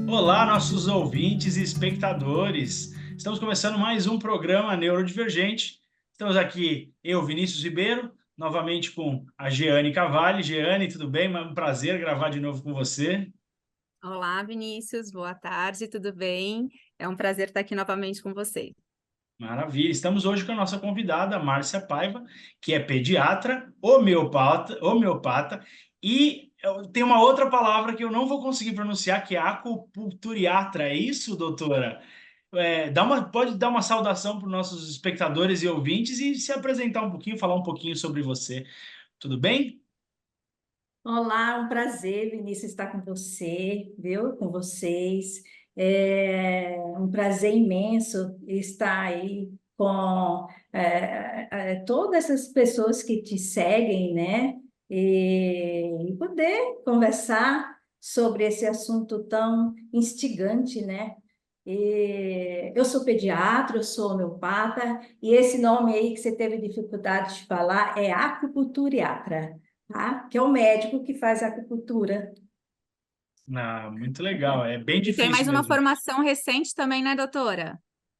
Olá, nossos ouvintes e espectadores. Estamos começando mais um programa Neurodivergente. Estamos aqui, eu, Vinícius Ribeiro, novamente com a Jeane Cavalli. Jeane, tudo bem? Um prazer gravar de novo com você. Olá, Vinícius, boa tarde, tudo bem? É um prazer estar aqui novamente com você. Maravilha. Estamos hoje com a nossa convidada, Márcia Paiva, que é pediatra, homeopata e tem uma outra palavra que eu não vou conseguir pronunciar, que é acupunturiatra. É isso, doutora? Pode dar uma saudação para os nossos espectadores e ouvintes e se apresentar um pouquinho, falar um pouquinho sobre você. Tudo bem? Olá, um prazer, Vinícius, estar com você, viu? Com vocês. É um prazer imenso estar aí com todas essas pessoas que te seguem, né? E poder conversar sobre esse assunto tão instigante, né? Eu sou pediatra, eu sou homeopata, e esse nome aí que você teve dificuldade de falar é acupunturiatra, tá? Que é o médico que faz a acupuntura. Ah, muito legal. É bem E tem difícil mais uma mesmo. formação recente também, né, doutora?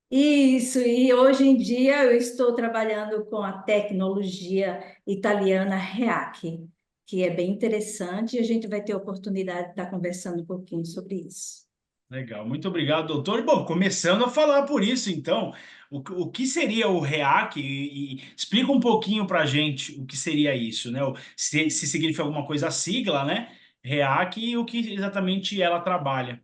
Isso, e hoje em dia eu estou trabalhando com a tecnologia italiana REAC, que é bem interessante, e a gente vai ter a oportunidade de estar conversando um pouquinho sobre isso. Legal, muito obrigado, doutor. Bom, começando a falar por isso, então, o que seria o REAC? E explica um pouquinho para a gente o que seria isso, né? Se significa alguma coisa a sigla, né? REAC e o que exatamente ela trabalha.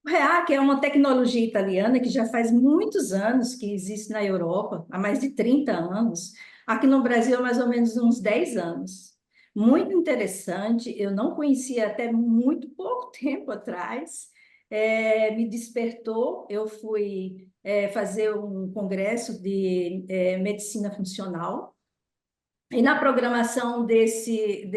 O REAC é uma tecnologia italiana que já faz muitos anos que existe na Europa, há mais de 30 anos. Aqui no Brasil, há mais ou menos uns 10 anos. Muito interessante, eu não conhecia até muito pouco tempo atrás. Me despertou, eu fui fazer um congresso de medicina funcional, e na programação desse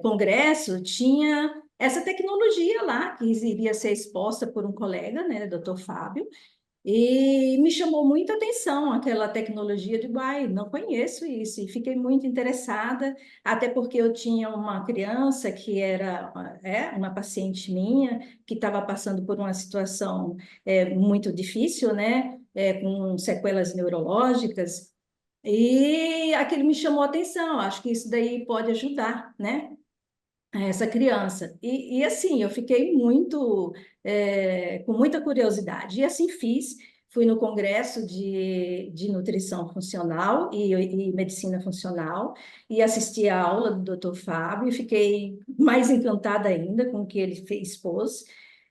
congresso tinha essa tecnologia lá, que iria ser exposta por um colega, né, doutor Fábio, e me chamou muita atenção aquela tecnologia de uai, não conheço isso, e fiquei muito interessada, até porque eu tinha uma criança que era uma paciente minha, que estava passando por uma situação muito difícil, né, com sequelas neurológicas, e aquilo me chamou a atenção, acho que isso daí pode ajudar, né? Essa criança. E assim, eu fiquei com muita curiosidade. E assim fiz, fui no congresso de nutrição funcional e medicina funcional e assisti a aula do Dr. Fábio e fiquei mais encantada ainda com o que ele expôs.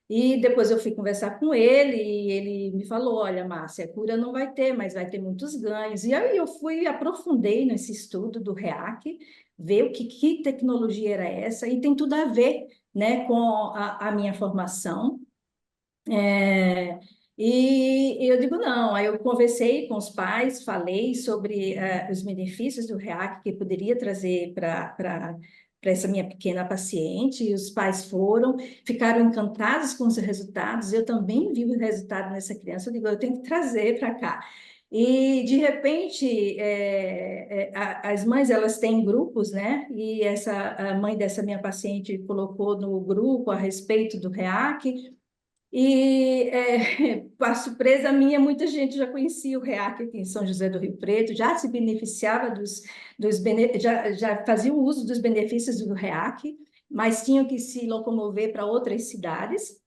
E depois eu fui conversar com ele e ele me falou, olha, Márcia, a cura não vai ter, mas vai ter muitos ganhos. E aí eu fui, aprofundei nesse estudo do REAC, ver que tecnologia era essa, e tem tudo a ver, né, com a minha formação. É, e eu digo, não, aí eu conversei com os pais, falei sobre os benefícios do REAC que poderia trazer para essa minha pequena paciente, e os pais foram, ficaram encantados com os resultados, eu também vi o resultado nessa criança, eu digo, eu tenho que trazer para cá. E, de repente, as mães, elas têm grupos, né? E a mãe dessa minha paciente colocou no grupo a respeito do REAC, e, para surpresa minha, muita gente já conhecia o REAC aqui em São José do Rio Preto, já se beneficiava já fazia o uso dos benefícios do REAC, mas tinham que se locomover para outras cidades.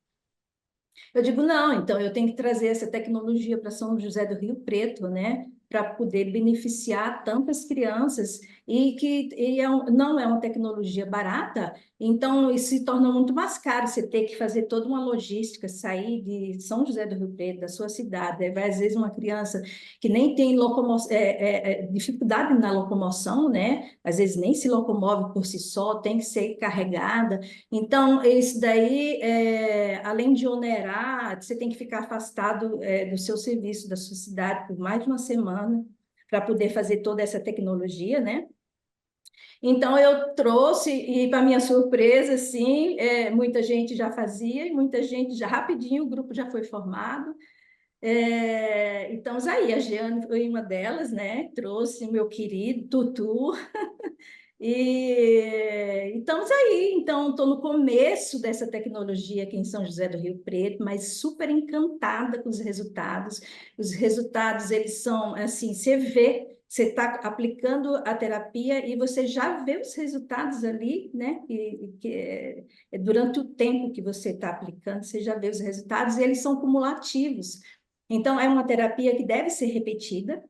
Eu digo, não, então eu tenho que trazer essa tecnologia para São José do Rio Preto, né? Para poder beneficiar tantas crianças não é uma tecnologia barata, então isso se torna muito mais caro. Você ter que fazer toda uma logística, sair de São José do Rio Preto, da sua cidade, aí vai às vezes uma criança que nem tem dificuldade na locomoção, né? Às vezes nem se locomove por si só, tem que ser carregada. Então, isso daí, além de onerar, você tem que ficar afastado, do seu serviço, da sua cidade, por mais de uma semana, para poder fazer toda essa tecnologia, né? Então, eu trouxe, e para minha surpresa, sim, muita gente já fazia, e muita gente já rapidinho, o grupo já foi formado, Então, aí, a Jeane foi uma delas, né? Trouxe o meu querido Tutu. E estamos aí. Então, estou no começo dessa tecnologia aqui em São José do Rio Preto, mas super encantada com os resultados. Os resultados, eles são assim, você vê, você está aplicando a terapia e você já vê os resultados ali, né? Durante o tempo que você está aplicando, você já vê os resultados e eles são cumulativos. Então, é uma terapia que deve ser repetida,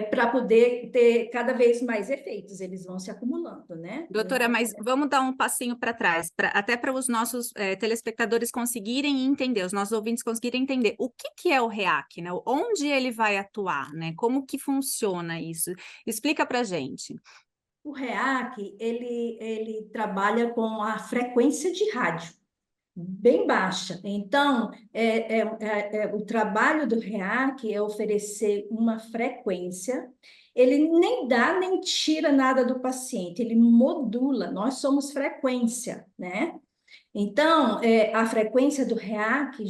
para poder ter cada vez mais efeitos, eles vão se acumulando, né? Doutora, mas vamos dar um passinho para trás, até para os nossos telespectadores conseguirem entender, os nossos ouvintes conseguirem entender o que é o REAC, né? Onde ele vai atuar, né? Como que funciona isso? Explica para a gente. O REAC, ele trabalha com a frequência de rádio, bem baixa. Então, o trabalho do REAC é oferecer uma frequência. Ele nem dá nem tira nada do paciente, ele modula. Nós somos frequência, né? Então, a frequência do REAC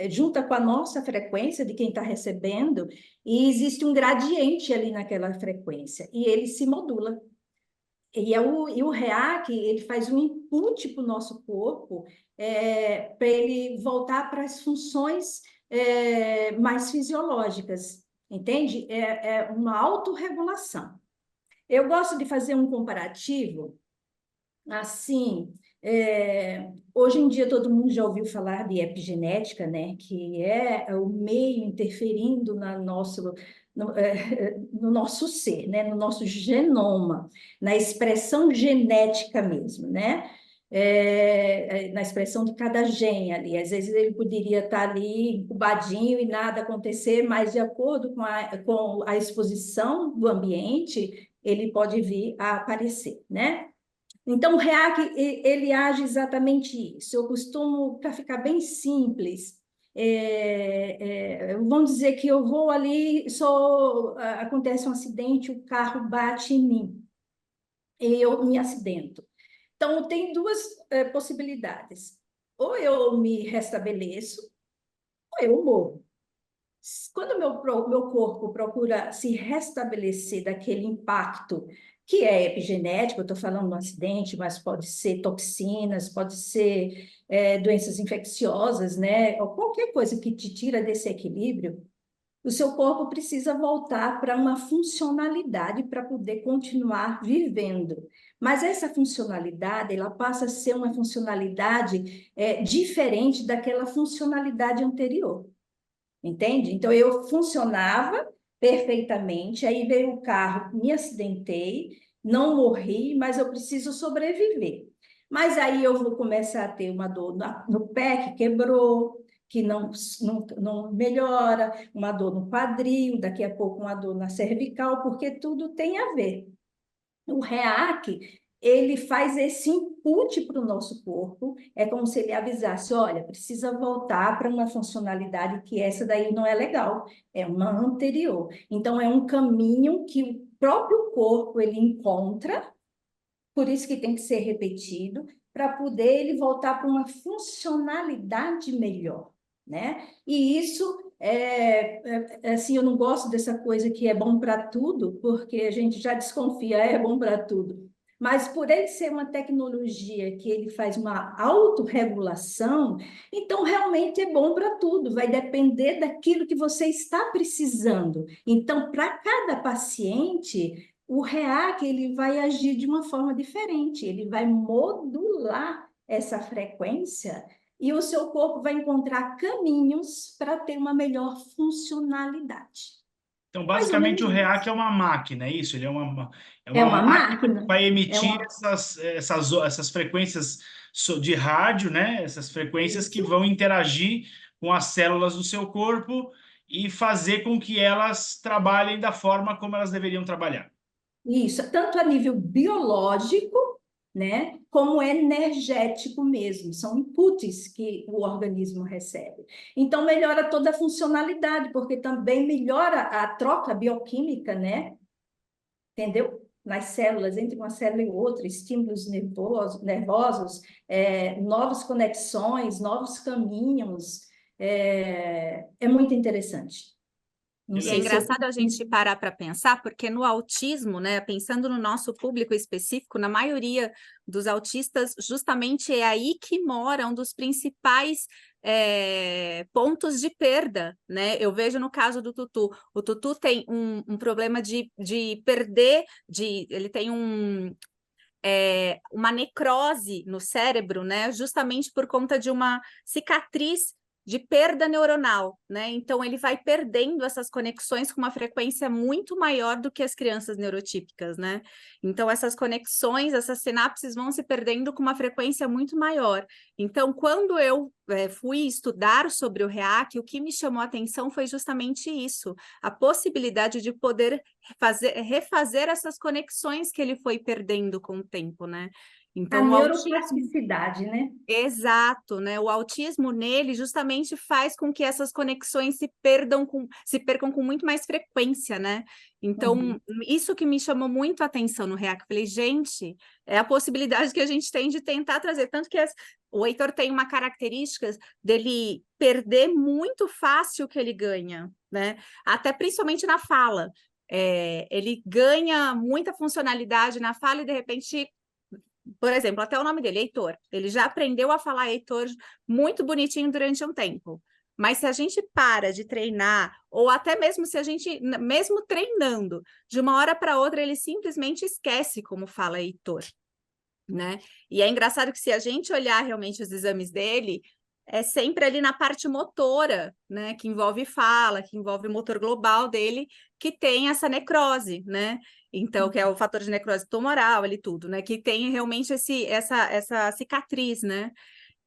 junta com a nossa frequência de quem está recebendo, e existe um gradiente ali naquela frequência, e ele se modula. E o REAC, ele faz um input para o nosso corpo, para ele voltar para as funções mais fisiológicas, entende? É uma autorregulação. Eu gosto de fazer um comparativo, assim, hoje em dia todo mundo já ouviu falar de epigenética, né? Que é o meio interferindo no nosso ser, né? No nosso genoma, na expressão genética mesmo, né? Na expressão de cada gene ali. Às vezes ele poderia estar ali incubadinho e nada acontecer, mas de acordo com a exposição do ambiente, ele pode vir a aparecer, né? Então, o REAC, ele age exatamente isso. Eu costumo, para ficar bem simples, vamos dizer que eu vou ali, acontece um acidente, o carro bate em mim, e eu me acidento. Então, tem duas possibilidades. Ou eu me restabeleço, ou eu morro. Quando o meu corpo procura se restabelecer daquele impacto que é epigenético, eu estou falando de um acidente, mas pode ser toxinas, pode ser doenças infecciosas, né? Ou qualquer coisa que te tira desse equilíbrio, o seu corpo precisa voltar para uma funcionalidade para poder continuar vivendo. Mas essa funcionalidade, ela passa a ser uma funcionalidade diferente daquela funcionalidade anterior. Entende? Então, eu funcionava perfeitamente, aí veio o carro, me acidentei, não morri, mas eu preciso sobreviver. Mas aí eu vou começar a ter uma dor no pé que quebrou, que não melhora, uma dor no quadril, daqui a pouco uma dor na cervical, porque tudo tem a ver. O REAC, ele faz esse input para o nosso corpo, é como se ele avisasse, olha, precisa voltar para uma funcionalidade que essa daí não é legal, é uma anterior. Então, é um caminho que o próprio corpo ele encontra, por isso que tem que ser repetido, para poder ele voltar para uma funcionalidade melhor, né? E isso assim, eu não gosto dessa coisa que é bom para tudo, porque a gente já desconfia, é bom para tudo. Mas por ele ser uma tecnologia que ele faz uma autorregulação, então realmente é bom para tudo, vai depender daquilo que você está precisando. Então, para cada paciente, o REAC ele vai agir de uma forma diferente, ele vai modular essa frequência e o seu corpo vai encontrar caminhos para ter uma melhor funcionalidade. Então, Mais ou basicamente, menos o REAC isso. é uma máquina, é isso? Ele é É uma uma máquina que máquina, vai é emitir uma... essas frequências de rádio, né? Essas frequências que Isso. vão interagir com as células do seu corpo e fazer com que elas trabalhem da forma como elas deveriam trabalhar. Isso, tanto a nível biológico, né, como energético mesmo, são inputs que o organismo recebe. Então, melhora toda a funcionalidade, porque também melhora a troca bioquímica, né, entendeu? Nas células, entre uma célula e outra, estímulos nervosos, novas conexões, novos caminhos. é muito interessante. Não E é sei se eu... engraçado a gente parar para pensar, porque no autismo, né, pensando no nosso público específico, na maioria dos autistas, justamente é aí que mora um dos principais pontos de perda, né? Eu vejo no caso do Tutu. O Tutu tem um problema de perder, ele tem uma necrose no cérebro, né? Justamente por conta de uma cicatriz de perda neuronal, né? Então ele vai perdendo essas conexões com uma frequência muito maior do que as crianças neurotípicas, né? Então essas conexões, essas sinapses vão se perdendo com uma frequência muito maior. Então, quando eu fui estudar sobre o REAC, o que me chamou a atenção foi justamente isso, a possibilidade de poder refazer essas conexões que ele foi perdendo com o tempo, né? A Então, o autismo, neuroplasticidade, né? exato, né? O autismo nele justamente faz com que essas conexões se percam com muito mais frequência, né? Então, Uhum. isso que me chamou muito a atenção no REAC. Falei, gente, é a possibilidade que a gente tem de tentar trazer, tanto que o Heitor tem uma característica dele perder muito fácil o que ele ganha, né? Até principalmente na fala. Ele ganha muita funcionalidade na fala e, de repente, por exemplo, até o nome dele, Heitor. Ele já aprendeu a falar Heitor muito bonitinho durante um tempo. Mas se a gente para de treinar, ou até mesmo se a gente, mesmo treinando, de uma hora para outra, ele simplesmente esquece como fala Heitor, né? E é engraçado que se a gente olhar realmente os exames dele, é sempre ali na parte motora, né? Que envolve fala, que envolve o motor global dele, que tem essa necrose, né? Então, que é o fator de necrose tumoral ali tudo, né? Que tem realmente essa cicatriz, né?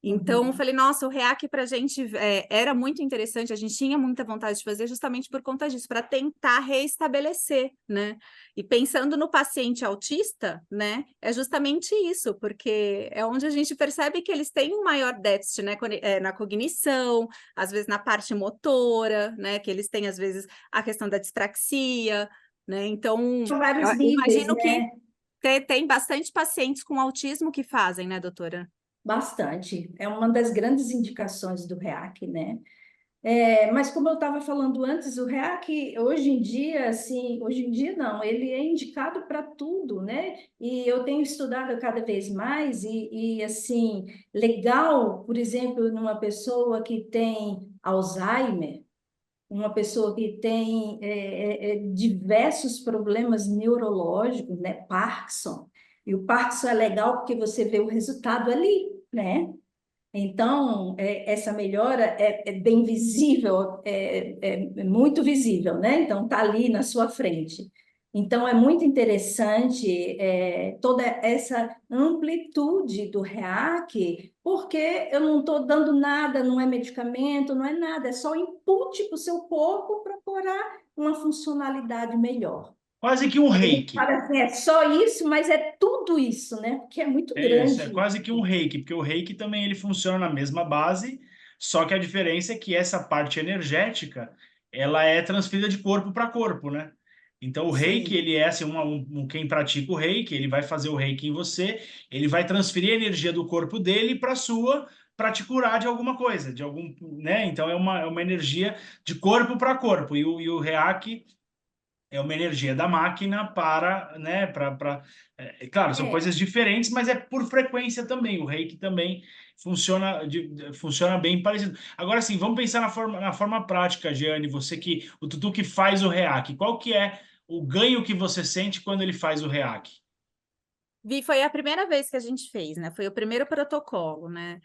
Então, eu Uhum. falei, nossa, o REAC para a gente era muito interessante, a gente tinha muita vontade de fazer justamente por conta disso, para tentar reestabelecer, né? E pensando no paciente autista, né, é justamente isso, porque é onde a gente percebe que eles têm um maior déficit, né, na cognição, às vezes na parte motora, né, que eles têm, às vezes, a questão da dispraxia, né? Então, São eu vários níveis, imagino que né? tem bastante pacientes com autismo que fazem, né, doutora? Bastante. É uma das grandes indicações do REAC, né? Mas como eu estava falando antes, o REAC hoje em dia, assim, hoje em dia não, ele é indicado para tudo, né? E eu tenho estudado cada vez mais assim, legal, por exemplo, numa pessoa que tem Alzheimer, uma pessoa que tem diversos problemas neurológicos, né? Parkinson. E o Parkinson é legal porque você vê o resultado ali, né? Então, essa melhora é bem visível, é muito visível, né? Então, está ali na sua frente. Então, é muito interessante toda essa amplitude do REAC, porque eu não estou dando nada, não é medicamento, não é nada, é só input para o seu corpo para procurar uma funcionalidade melhor. Quase que um reiki. Fala assim, é só isso, mas é tudo isso, né? Porque é muito É isso, é grande. quase que um reiki, porque o reiki também ele funciona na mesma base, só que a diferença é que essa parte energética, ela é transferida de corpo para corpo, né? Então o reiki, Sim. ele é assim, quem pratica o reiki, ele vai fazer o reiki em você, ele vai transferir a energia do corpo dele para sua, para te curar de alguma coisa, de algum, né? Então é uma energia de corpo para corpo, e o reiki é uma energia da máquina para, né, claro, são É, coisas diferentes, mas é por frequência também. O reiki também funciona bem parecido. Agora sim, vamos pensar na forma prática, Jeane, o Tutu que faz o reiki, qual que é o ganho que você sente quando ele faz o reiki? Vi, foi a primeira vez que a gente fez, né? Foi o primeiro protocolo, né?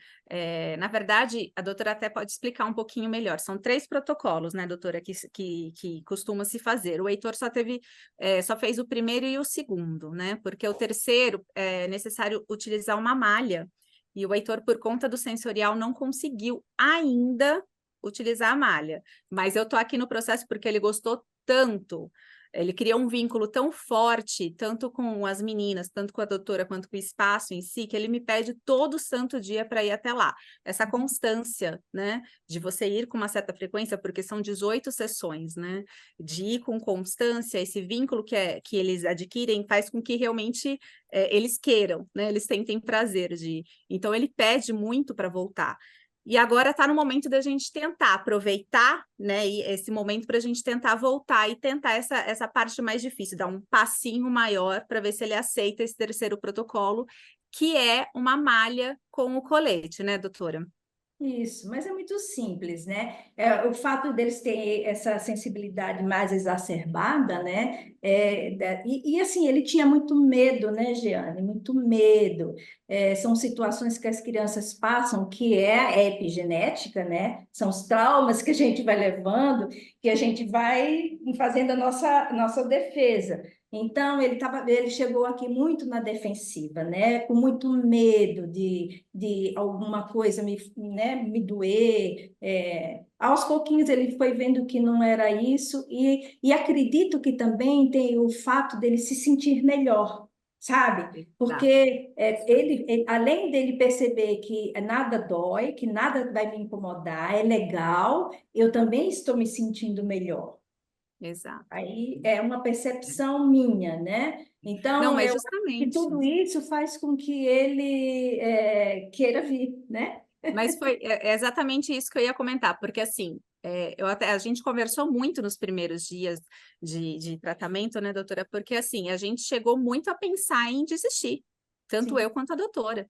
Na verdade, a doutora até pode explicar um pouquinho melhor. São 3 protocolos, né, doutora, que costuma se fazer. O Heitor só fez o primeiro e o segundo, né? Porque o terceiro é necessário utilizar uma malha. E o Heitor, por conta do sensorial, não conseguiu ainda utilizar a malha. Mas eu tô aqui no processo porque ele gostou tanto. Ele criou um vínculo tão forte, tanto com as meninas, tanto com a doutora, quanto com o espaço em si, que ele me pede todo santo dia para ir até lá. Essa constância, né, de você ir com uma certa frequência, porque são 18 sessões, né, de ir com constância, esse vínculo que eles adquirem faz com que realmente eles queiram, né, eles tentem prazer de ir. Então, ele pede muito para voltar. E agora está no momento da gente tentar aproveitar, né, esse momento para a gente tentar voltar e tentar essa parte mais difícil, dar um passinho maior para ver se ele aceita esse terceiro protocolo, que é uma malha com o colete, né, doutora? Isso, mas é muito simples, né? O fato deles terem essa sensibilidade mais exacerbada, né? Assim, ele tinha muito medo, né, Jeane? Muito medo. São situações que as crianças passam, que é a epigenética, né? São os traumas que a gente vai levando, que a gente vai fazendo a nossa defesa. Então, ele chegou aqui muito na defensiva, né? Com muito medo de alguma coisa me doer. Aos pouquinhos ele foi vendo que não era isso, e acredito que também tem o fato dele se sentir melhor, sabe? Porque além dele perceber que nada dói, que nada vai me incomodar, é legal, eu também estou me sentindo melhor. Exato. Aí é uma percepção minha, né? Não, Então, mas eu acho que justamente. tudo isso faz com que ele queira vir, né? Mas foi exatamente isso que eu ia comentar, porque assim, a gente conversou muito nos primeiros dias de tratamento, né, doutora? Porque assim, a gente chegou muito a pensar em desistir, tanto Sim. eu quanto a doutora.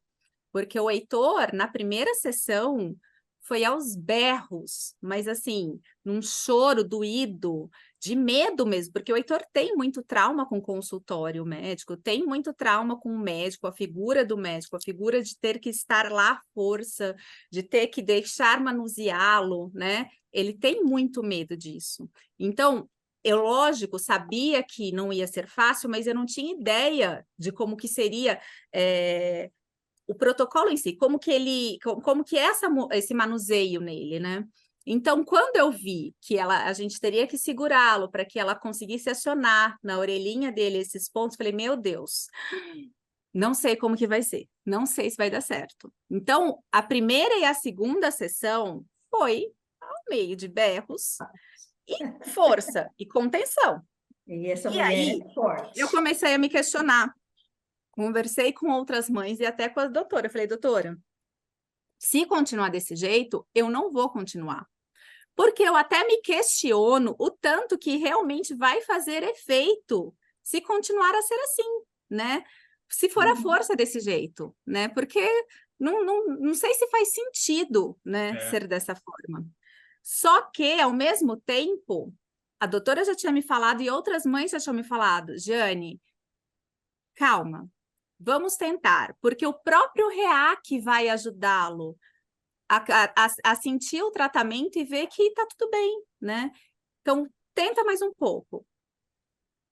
Porque o Heitor, na primeira sessão, foi aos berros, mas assim, num choro doído, de medo mesmo, porque o Heitor tem muito trauma com o consultório médico, tem muito trauma com o médico, a figura do médico, a figura de ter que estar lá à força, de ter que deixar manuseá-lo, né? Ele tem muito medo disso. Então, eu, lógico, sabia que não ia ser fácil, mas eu não tinha ideia de como que seria o protocolo em si, como que é esse manuseio nele, né? Então, quando eu vi que a gente teria que segurá-lo para que ela conseguisse acionar na orelhinha dele esses pontos, falei, meu Deus, não sei como que vai ser, não sei se vai dar certo. Então, a primeira e a segunda sessão foi ao meio de berros e força e contenção. E essa E mulher aí, é forte. eu comecei a me questionar. Conversei com outras mães e até com a doutora. Eu falei, doutora, se continuar desse jeito, eu não vou continuar. Porque eu até me questiono o tanto que realmente vai fazer efeito se continuar a ser assim, né? Se for a força desse jeito, né? Porque não sei se faz sentido, né, ser dessa forma. Só que, ao mesmo tempo, a doutora já tinha me falado e outras mães já tinham me falado, Jane, calma, vamos tentar, porque o próprio REAC vai ajudá-lo a sentir o tratamento e ver que está tudo bem, né? Então, tenta mais um pouco.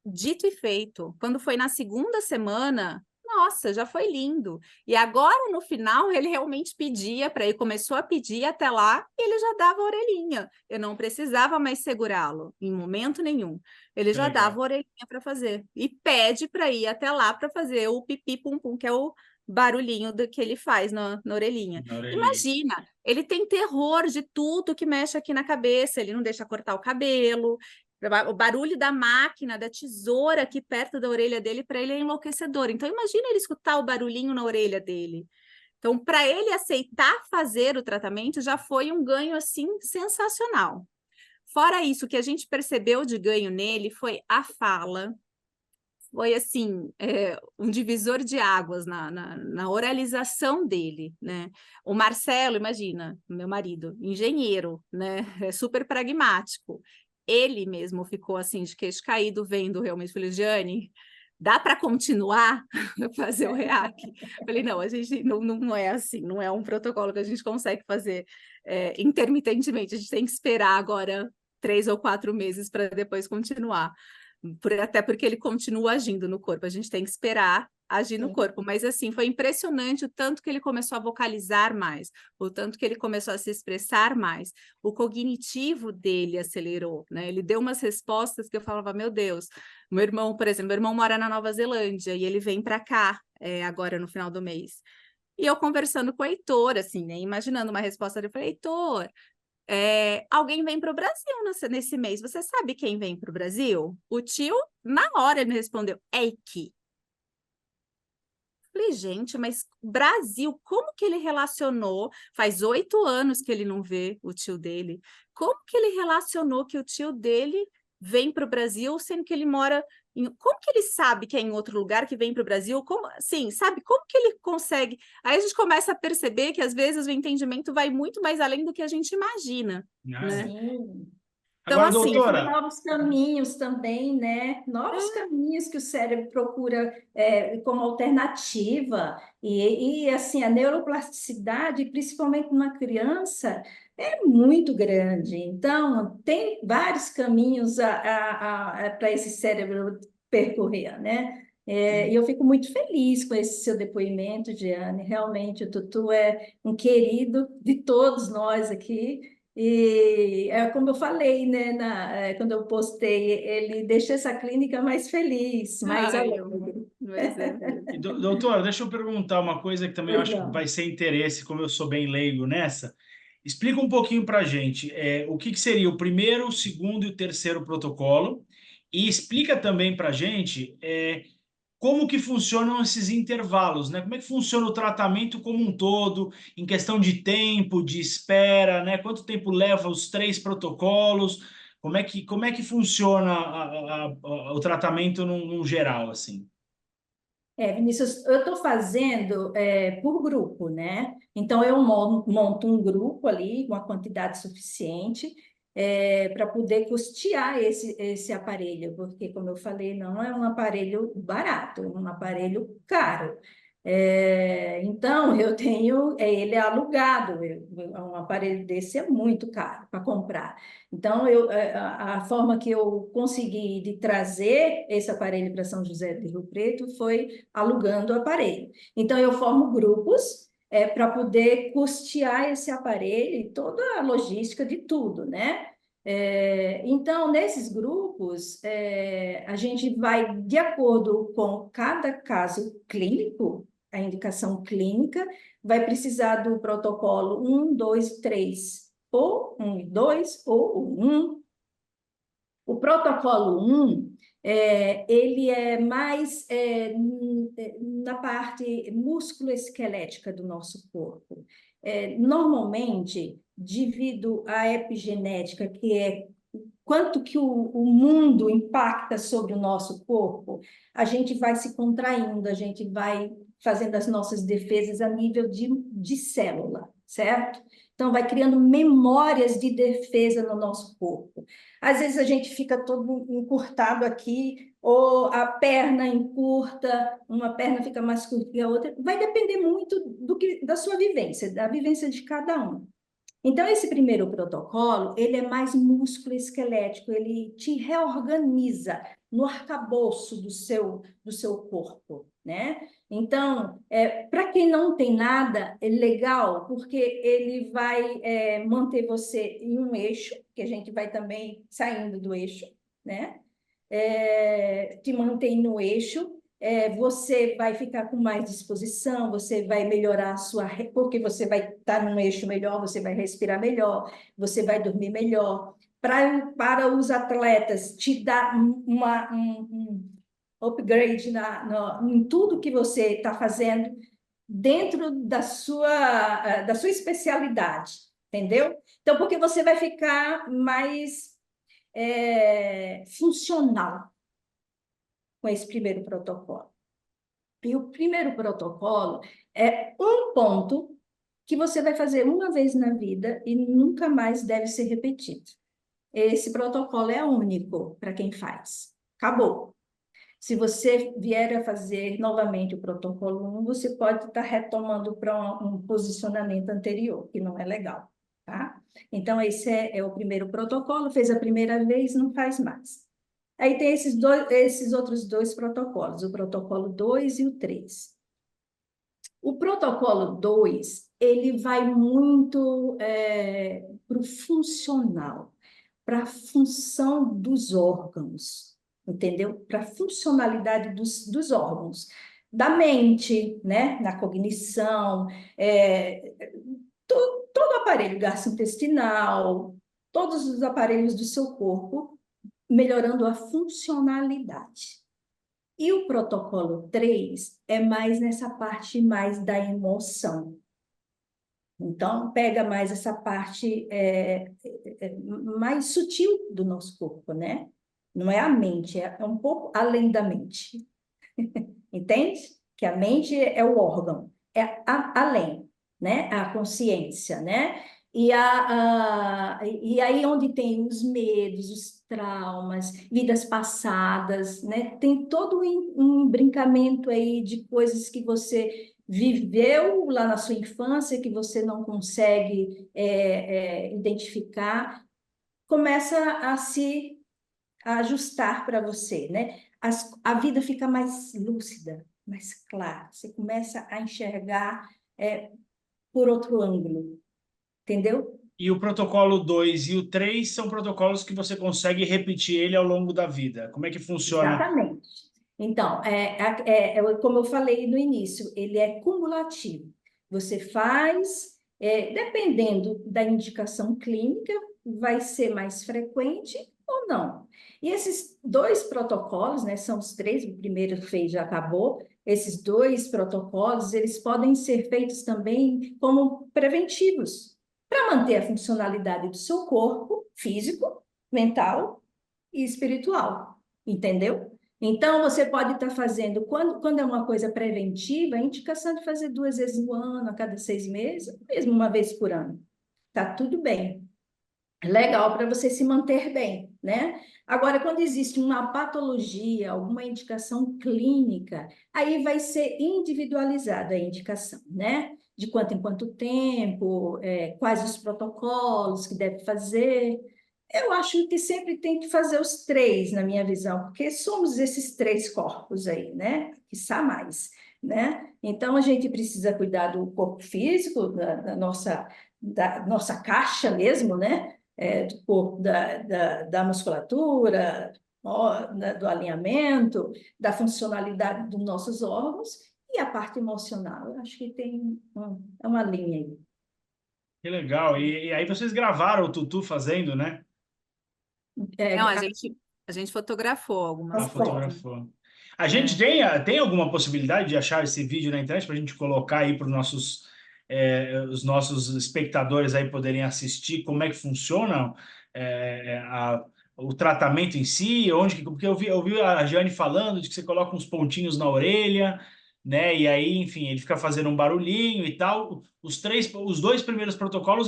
Dito e feito. Quando foi na segunda semana, nossa, já foi lindo. E agora, no final, ele realmente pedia para ele, começou a pedir até lá, e ele já dava a orelhinha. Eu não precisava mais segurá-lo, em momento nenhum. Ele já dava a orelhinha para fazer. E pede para ir até lá para fazer o pipi pum pum, que é o barulhinho que ele faz na orelhinha. Imagina, ele tem terror de tudo que mexe aqui na cabeça, ele não deixa cortar o cabelo, o barulho da máquina, da tesoura aqui perto da orelha dele, para ele é enlouquecedor. Então, imagina ele escutar o barulhinho na orelha dele. Então, para ele aceitar fazer o tratamento, já foi um ganho, assim, sensacional. Fora isso, o que a gente percebeu de ganho nele foi a fala. Foi, assim, um divisor de águas na oralização dele, né? O Marcelo, imagina, meu marido, engenheiro, né? É super pragmático. Ele mesmo ficou, assim, de queixo caído, vendo realmente. Falei, Jane, dá para continuar a fazer o REAC? Falei, não, a gente não é assim, não é um protocolo que a gente consegue fazer intermitentemente, a gente tem que esperar agora 3 ou 4 meses para depois continuar. Até porque ele continua agindo no corpo, a gente tem que esperar agir no corpo, mas assim, foi impressionante o tanto que ele começou a vocalizar mais, o tanto que ele começou a se expressar mais, o cognitivo dele acelerou, né? Ele deu umas respostas que eu falava, meu Deus, meu irmão, por exemplo, meu irmão mora na Nova Zelândia e ele vem para cá agora no final do mês. E eu conversando com o Heitor, assim, né? Imaginando uma resposta, eu falei, Heitor, alguém vem para o Brasil nesse mês. Você sabe quem vem para o Brasil? O tio, na hora, ele me respondeu, Eike. Falei, gente, mas Brasil, como que ele relacionou? Faz 8 anos que ele não vê o tio dele. Como que ele relacionou que o tio dele vem para o Brasil, sendo que ele mora como que ele sabe que é em outro lugar que vem para o Brasil? Como, assim, sabe? Como que ele consegue? Aí a gente começa a perceber que às vezes o entendimento vai muito mais além do que a gente imagina, né? Sim. Então, Agora, assim, São doutora, novos caminhos também, né? Novos caminhos que o cérebro procura como alternativa. Assim, a neuroplasticidade, principalmente numa criança, é muito grande. Então, tem vários caminhos para esse cérebro percorrer, né? E eu fico muito feliz com esse seu depoimento, Diane. Realmente, o Tutu é um querido de todos nós aqui. E é como eu falei, né, quando eu postei, ele deixa essa clínica mais feliz, mais ai, alegre. mas é mesmo. doutora, deixa eu perguntar uma coisa que também eu Pois acho que não. vai ser interesse, como eu sou bem leigo nessa. Explica um pouquinho para a gente o que, que seria o primeiro, o segundo e o terceiro protocolo, e explica também para a gente como que funcionam esses intervalos, né? Como é que funciona o tratamento como um todo, em questão de tempo, de espera, né? Quanto tempo leva os 3 protocolos? Como é que funciona o tratamento num geral, assim? Vinícius, eu estou fazendo por grupo, né? Então, eu monto um grupo ali, com uma quantidade suficiente, para poder custear esse aparelho, porque, como eu falei, não é um aparelho barato, é um aparelho caro. Então, eu tenho, ele é alugado, um aparelho desse é muito caro para comprar. Então, a forma que eu consegui de trazer esse aparelho para São José do Rio Preto foi alugando o aparelho. Então, eu formo grupos para poder custear esse aparelho e toda a logística de tudo, né? Então, nesses grupos, a gente vai de acordo com cada caso clínico, a indicação clínica, vai precisar do protocolo 1, 2, 3, ou 1 e 2, ou o 1. O protocolo 1, ele é mais na parte musculoesquelética do nosso corpo. Normalmente, devido à epigenética, que é quanto que o mundo impacta sobre o nosso corpo, a gente vai se contraindo, a gente vai fazendo as nossas defesas a nível de célula, certo? Então, vai criando memórias de defesa no nosso corpo. Às vezes a gente fica todo encurtado aqui, ou a perna encurta, uma perna fica mais curta que a outra. Vai depender muito da sua vivência, da vivência de cada um. Então, esse primeiro protocolo, ele é mais músculo esquelético, ele te reorganiza no arcabouço do seu corpo, né? Então, para quem não tem nada, é legal, porque ele vai manter você em um eixo, que a gente vai também saindo do eixo, né? Te mantém no eixo, você vai ficar com mais disposição, você vai melhorar a sua... Porque você vai estar num eixo melhor, você vai respirar melhor, você vai dormir melhor. Para os atletas, te dá um upgrade em tudo que você está fazendo dentro da sua especialidade, entendeu? Então, porque você vai ficar mais funcional com esse primeiro protocolo. E o primeiro protocolo é um ponto que você vai fazer uma vez na vida e nunca mais deve ser repetido. Esse protocolo é único para quem faz. Acabou. Se você vier a fazer novamente o protocolo 1, você pode estar retomando para um posicionamento anterior, que não é legal, tá? Então, esse é o primeiro protocolo, fez a primeira vez, não faz mais. Aí tem esses outros dois protocolos, o protocolo 2 e o 3. O protocolo 2, ele vai muito para o funcional, para a função dos órgãos, entendeu? Para a funcionalidade dos órgãos, da mente, né? Na cognição, todo o aparelho gastrointestinal, todos os aparelhos do seu corpo, melhorando a funcionalidade. E o protocolo 3 é mais nessa parte mais da emoção. Então, pega mais essa parte mais sutil do nosso corpo, né? Não é a mente, é um pouco além da mente. Entende? Que a mente é o órgão, é além, né? A consciência, né? E aí onde tem os medos, os traumas, vidas passadas, né? Tem todo um brincamento aí de coisas que você viveu lá na sua infância, que você não consegue identificar, começa a se ajustar para você, né? A vida fica mais lúcida, mais clara. Você começa a enxergar por outro ângulo, entendeu? E o protocolo 2 e o 3 são protocolos que você consegue repetir ele ao longo da vida. Como é que funciona? Exatamente. Então, como eu falei no início, ele é cumulativo. Você faz, dependendo da indicação clínica, vai ser mais frequente ou não. E esses dois protocolos, né, são os três, o primeiro fez, já acabou. Esses dois protocolos, eles podem ser feitos também como preventivos, para manter a funcionalidade do seu corpo físico, mental e espiritual, entendeu? Então, você pode estar fazendo, quando é uma coisa preventiva, a indicação de fazer 2 vezes no ano, a cada 6 meses, mesmo uma vez por ano. Tá tudo bem. É legal para você se manter bem, né? Agora, quando existe uma patologia, alguma indicação clínica, aí vai ser individualizada a indicação, né? De quanto em quanto tempo, quais os protocolos que deve fazer. Eu acho que sempre tem que fazer os três, na minha visão, porque somos esses três corpos aí, né? Quiçá mais, né? Então, a gente precisa cuidar do corpo físico, da nossa caixa mesmo, né? Do corpo, da musculatura, do alinhamento, da funcionalidade dos nossos órgãos e a parte emocional. Eu acho que tem uma linha aí. Que legal. E aí vocês gravaram o Tutu fazendo, né? Não, É, a gente fotografou A algumas coisas. fotografou. A gente É. tem alguma possibilidade de achar esse vídeo na internet para a gente colocar aí para os nossos espectadores aí poderem assistir como é que funciona o tratamento em si, porque eu vi a Jane falando de que você coloca uns pontinhos na orelha, né? E aí, enfim, ele fica fazendo um barulhinho e tal. Os dois primeiros protocolos,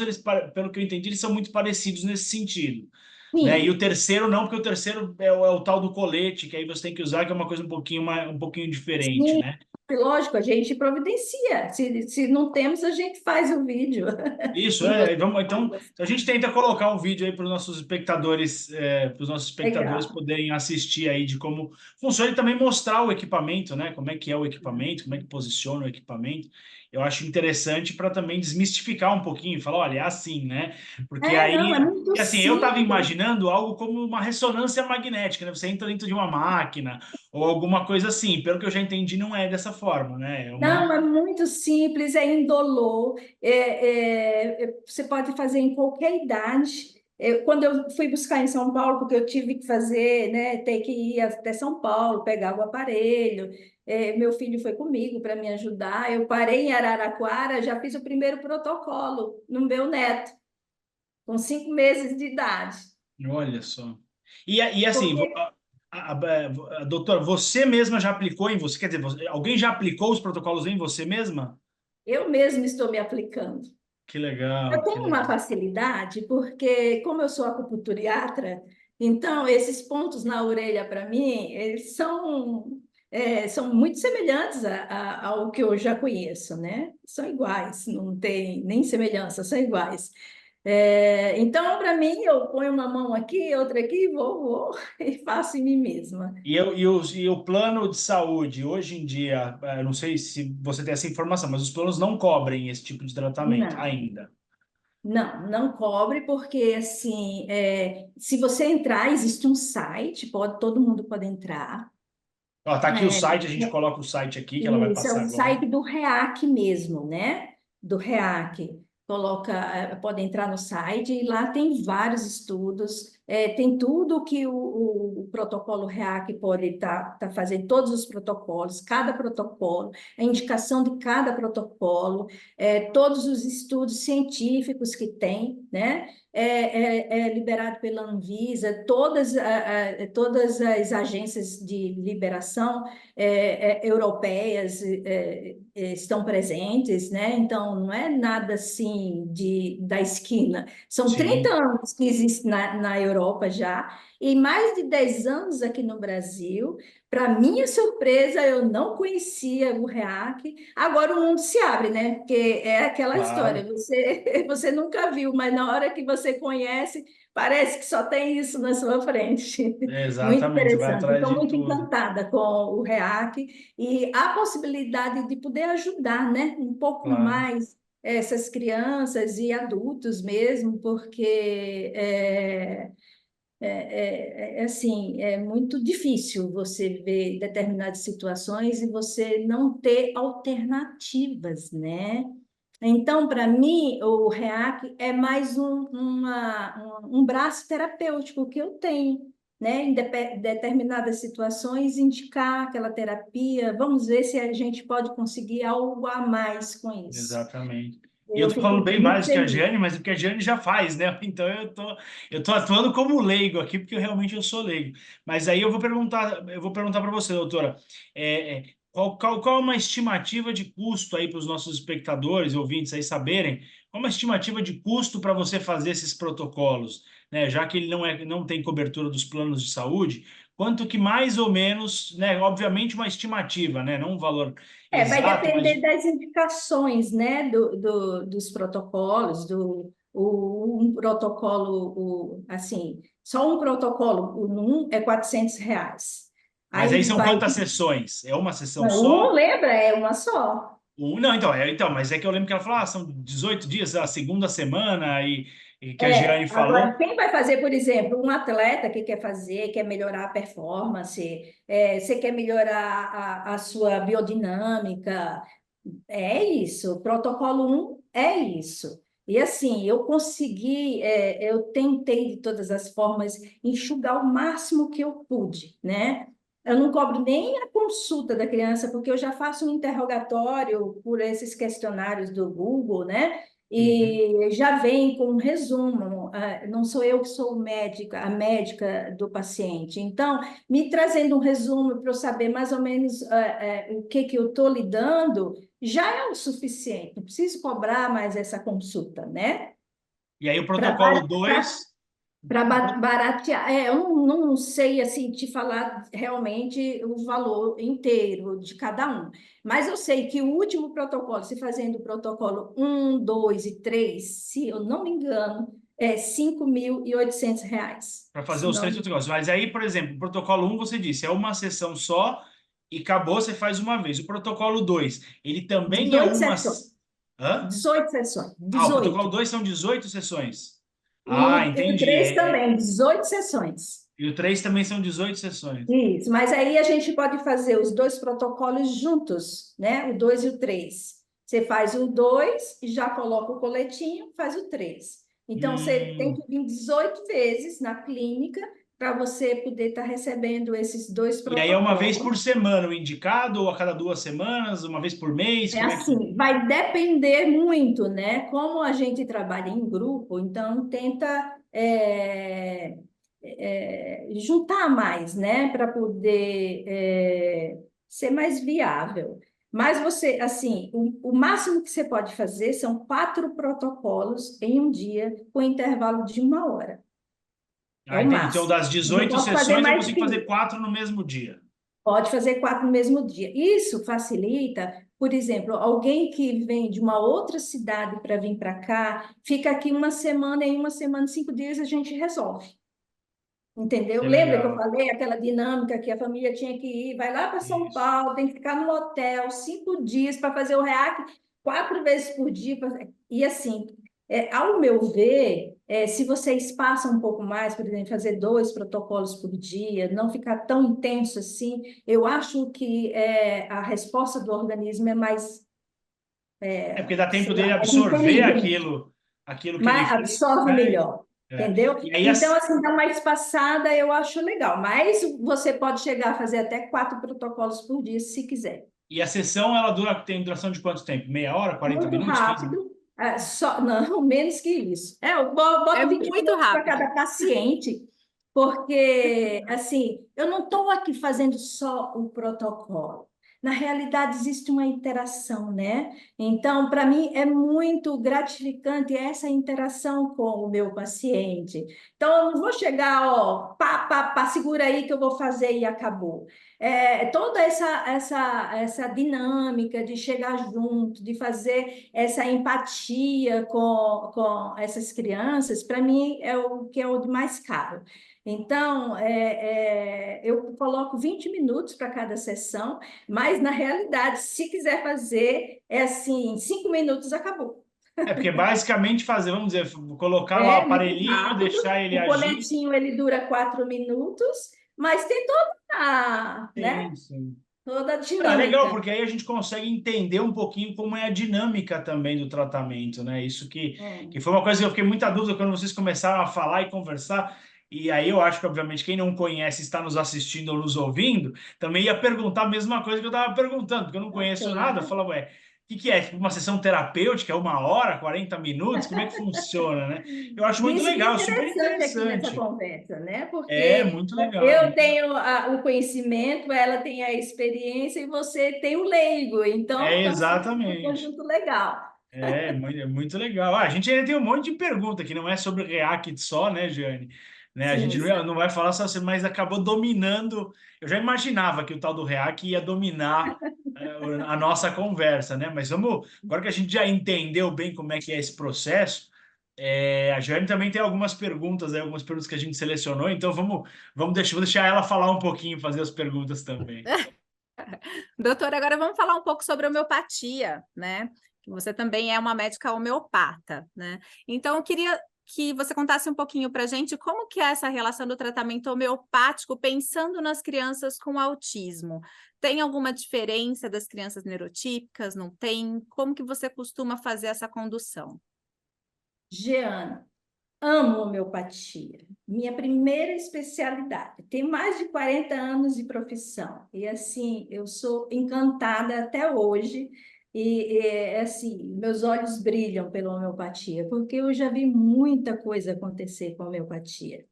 pelo que eu entendi, eles são muito parecidos nesse sentido, né? E o sim, terceiro não, porque o terceiro é o tal do colete, que aí você tem que usar, que é uma coisa um pouquinho diferente, sim, né? lógico, a gente providencia. Se não temos, a gente faz o vídeo. Isso, E você vamos, então, faz. a gente tenta colocar um vídeo aí para os nossos espectadores Legal. poderem assistir aí de como funciona e também mostrar o equipamento, né? Como é que é o equipamento, como é que posiciona o equipamento. Eu acho interessante para também desmistificar um pouquinho, falar, olha, é assim, né? Porque Não, é aí, muito porque assim, eu estava simples. imaginando algo como uma ressonância magnética, né? Você entra dentro de uma máquina ou alguma coisa assim. Pelo que eu já entendi, não é dessa forma, né? É uma. Não, é muito simples, é indolor, você pode fazer em qualquer idade. Quando eu fui buscar em São Paulo, porque eu tive que fazer, né, ter que ir até São Paulo, pegar o aparelho, meu filho foi comigo para me ajudar. Eu parei em Araraquara, já fiz o primeiro protocolo no meu neto, com 5 meses de idade. Olha só. E assim, Porque doutora, você mesma já aplicou em você? Quer dizer, alguém já aplicou os protocolos em você mesma? eu mesma estou me aplicando. Que Eu legal, que tenho uma legal. facilidade, porque como eu sou acupunturiatra, então esses pontos na orelha, para mim, eles são muito semelhantes ao que eu já conheço, né? São iguais, não tem nem semelhança, são iguais. Então, para mim, eu ponho uma mão aqui, outra aqui, vou e faço em mim mesma. E o plano de saúde, hoje em dia, eu não sei se você tem essa informação, mas os planos não cobrem esse tipo de tratamento Não. ainda. Não cobre, porque assim, se você entrar, existe um site, todo mundo pode entrar. Ó, tá aqui o É, site, a gente coloca o site aqui, que ela vai isso é passar um agora. site do REAC mesmo, né? Do REAC. Pode entrar no site e lá tem vários estudos tem tudo que o protocolo REAC pode estar fazendo, todos os protocolos, cada protocolo, a indicação de cada protocolo, todos os estudos científicos que tem, né? É liberado pela Anvisa, todas as agências de liberação europeias estão presentes, né? Então, não é nada assim da esquina. São 30 Sim, anos que existe na Europa já, e mais de 10 anos aqui no Brasil. Para minha surpresa, eu não conhecia o REAC. Agora o mundo se abre, né? Porque é aquela história, claro. você nunca viu, mas na hora que você conhece, parece que só tem isso na sua frente. Muito Exatamente, você vai interessante. atrás Estou de muito tudo. encantada com o REAC e a possibilidade de poder ajudar, né? Um pouco Claro. mais essas crianças e adultos mesmo, porque assim, é muito difícil você ver determinadas situações e você não ter alternativas, né? Então, para mim, o REAC é mais um braço terapêutico que eu tenho, né? Em determinadas situações, indicar aquela terapia, vamos ver se a gente pode conseguir algo a mais com isso. Exatamente. E eu Eu tô falando fico bem muito mais do que a feliz. Jane, mas é porque a Jane já faz, né? Então eu tô atuando como leigo aqui, porque eu sou leigo. Mas aí eu vou perguntar para você, doutora, qual é uma estimativa de custo aí para os nossos espectadores e ouvintes aí saberem, qual é uma estimativa de custo para você fazer esses protocolos, né? Já que ele não tem cobertura dos planos de saúde, quanto que mais ou menos, né? Obviamente uma estimativa, né? Não um valor Vai exato, mas depender das indicações, né, dos protocolos, um protocolo, assim, só um protocolo, um é R$ 400. Mas aí Aí são vai, quantas sessões? É uma sessão um, só? lembra? É uma só. Não, então, mas é que eu lembro que ela falou, são 18 dias, a segunda semana, e que a Giane Agora, falou. quem vai fazer, por exemplo, um atleta que quer fazer, quer melhorar a performance, você quer melhorar a sua biodinâmica, é isso. O protocolo 1 é isso. E assim, eu tentei de todas as formas enxugar o máximo que eu pude, né? Eu não cobro nem a consulta da criança, porque eu já faço um interrogatório por esses questionários do Google, né? Uhum. E já vem com um resumo. Não sou eu que sou a médica do paciente. Então, me trazendo um resumo para eu saber mais ou menos o que eu estou lidando, já é o suficiente. Não preciso cobrar mais essa consulta, né? E aí o Para protocolo 2, baratear. Eu não sei assim te falar realmente o valor inteiro de cada um, mas eu sei que o último protocolo, se fazendo o protocolo 1, 2 e 3, se eu não me engano, é R$ 5.800. para fazer Se os não, três protocolos. Mas aí, por exemplo, o protocolo um você disse, é uma sessão só e acabou, você faz uma vez. O protocolo 2 ele também é 18 uma. sessões. Hã? 18 sessões. O protocolo 18. 2 são 18 sessões. Ah, E o entendi. 3 também, 18 sessões. E o 3 também são 18 sessões. Isso, mas aí a gente pode fazer os dois protocolos juntos, né? O 2 e o 3. Você faz o 2 e já coloca o coletinho, faz o 3. Então, você tem Hum. que vir 18 vezes na clínica para você poder estar recebendo esses dois E aí é uma vez protocolos. por semana o indicado, ou a cada 2 semanas, uma vez por mês? É Como é que. assim, vai depender muito, né? Como a gente trabalha em grupo, então tenta juntar mais, né? Para poder ser mais viável. Mas você, assim, o máximo que você pode fazer são 4 protocolos em um dia, com intervalo de 1 hora. É Ah, o entendi. Então, máximo. das Não 18 posso fazer sessões, eu mais consigo que fazer isso. 4 no mesmo dia. Pode fazer 4 no mesmo dia. Isso facilita, por exemplo, alguém que vem de uma outra cidade para vir para cá, fica aqui uma semana, em uma semana, 5 dias a gente resolve. Entendeu? Que Lembra que eu legal. falei aquela dinâmica que a família tinha que ir, vai lá para São Isso. Paulo, tem que ficar no hotel 5 dias para fazer o REAC 4 vezes por dia. E assim, ao meu ver, se vocês passam um pouco mais, por exemplo, fazer 2 protocolos por dia, não ficar tão intenso assim, eu acho que a resposta do organismo é mais, É porque dá tempo sei lá, dele mais absorver inteligente, aquilo que ele mas fez, absorve né? melhor. Entendeu? E aí, Então, assim, dar uma espaçada eu acho legal, mas você pode chegar a fazer até 4 protocolos por dia, se quiser. e a sessão, ela tem duração de quanto tempo? Meia hora, 40 Muito minutos, 15 minutos? rápido, não, menos que isso. Eu É boto 20 muito minutos para rápido. cada paciente, porque, assim, eu não estou aqui fazendo só o protocolo. Na realidade, existe uma interação, né? Então, para mim, é muito gratificante essa interação com o meu paciente. Então, eu não vou chegar, ó, pá, segura aí que eu vou fazer e acabou. Toda essa dinâmica de chegar junto, de fazer essa empatia com essas crianças, para mim é o que é o de mais caro. Então, eu coloco 20 minutos para cada sessão, mas na realidade, se quiser fazer, é assim, 5 minutos acabou. Porque basicamente fazer, vamos dizer, colocar lá o É muito aparelhinho, rápido. deixar ele O agir. coletinho ele dura 4 minutos, mas tem toda né? Sim, sim. Toda a É legal, dinâmica. porque aí a gente consegue entender um pouquinho como é a dinâmica também do tratamento, né? Isso que É. foi uma coisa que eu fiquei muita dúvida quando vocês começaram a falar e conversar. E aí eu acho que, obviamente, quem não conhece, está nos assistindo ou nos ouvindo, também ia perguntar a mesma coisa que eu estava perguntando, porque eu não conheço nada. Eu Claro. falava, ué, o que que é? Tipo uma sessão terapêutica? É uma hora, 40 minutos? Como é que funciona, né? Eu acho muito Isso que é legal, super interessante aqui nessa interessante. conversa, né? É, Porque muito legal, eu muito legal. tenho o conhecimento, ela tem a experiência e você tem o leigo. Então, É, estamos fazendo um exatamente. conjunto legal. É muito legal. Ah, a gente ainda tem um monte de pergunta que não é sobre React só, né, Jane? Né, a Sim, gente sim. não vai falar só, mas acabou dominando. Eu já imaginava que o tal do React ia dominar a nossa conversa, né? Mas vamos, agora que a gente já entendeu bem como é que é esse processo, a Jane também tem algumas perguntas, algumas perguntas que a gente selecionou, então vou deixar ela falar um pouquinho, fazer as perguntas também. Doutora, agora vamos falar um pouco sobre homeopatia, né? Que você também é uma médica homeopata, né? Então, eu queria que você contasse um pouquinho para a gente como que é essa relação do tratamento homeopático pensando nas crianças com autismo. Tem alguma diferença das crianças neurotípicas? Não tem? Como que você costuma fazer essa condução? Jeane, amo homeopatia. Minha primeira especialidade. Tenho mais de 40 anos de profissão. E, assim, eu sou encantada até hoje. Assim, meus olhos brilham pela homeopatia, porque eu já vi muita coisa acontecer com a homeopatia.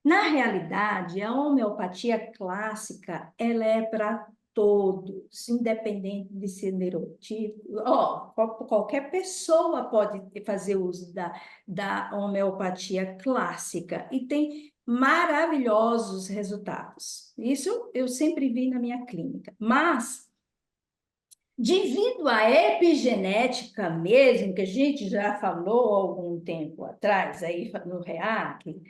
Na realidade, a homeopatia clássica, ela é para todos, independente de ser neurotípico. Qualquer pessoa pode fazer uso da homeopatia clássica e tem maravilhosos resultados. Isso eu sempre vi na minha clínica. Mas, devido à epigenética mesmo, que a gente já falou há algum tempo atrás, aí no REAC,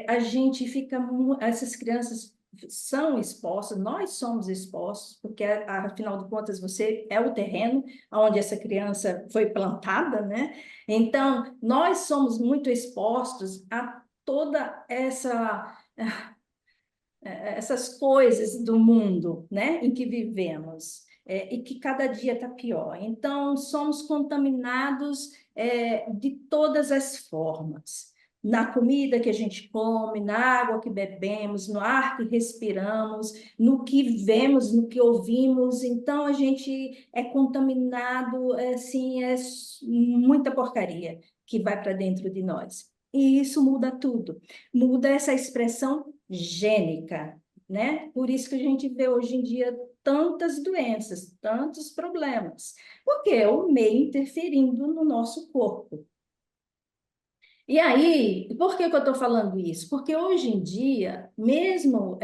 a gente fica, essas crianças são expostas, nós somos expostos, porque afinal de contas você é o terreno onde essa criança foi plantada, né? Então, nós somos muito expostos a toda essas coisas do mundo, né, em que vivemos, e que cada dia está pior. Então, somos contaminados de todas as formas. Na comida que a gente come, na água que bebemos, no ar que respiramos, no que vemos, no que ouvimos. Então, a gente é contaminado, assim, é muita porcaria que vai para dentro de nós. E isso muda tudo. Muda essa expressão gênica, né? Por isso que a gente vê hoje em dia tantas doenças, tantos problemas, porque é o meio interferindo no nosso corpo. E aí, por que eu estou falando isso? Porque hoje em dia, mesmo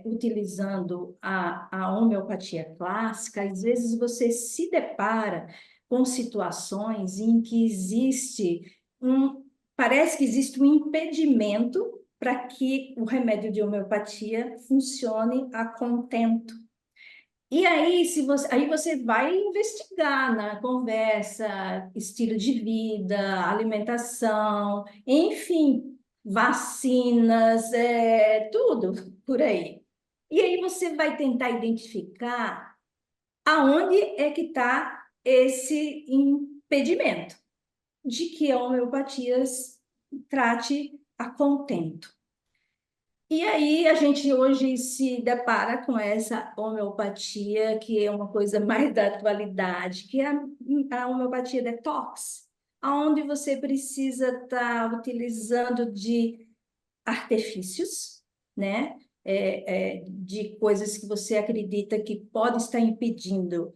utilizando a homeopatia clássica, às vezes você se depara com situações em que parece que existe um impedimento para que o remédio de homeopatia funcione a contento. E aí, aí você vai investigar na conversa, estilo de vida, alimentação, enfim, vacinas, tudo por aí. E aí você vai tentar identificar aonde é que está esse impedimento de que a homeopatia trate a contento. E aí a gente hoje se depara com essa homeopatia, que é uma coisa mais da atualidade, que é a homeopatia detox, onde você precisa estar utilizando de artifícios, né? De coisas que você acredita que pode estar impedindo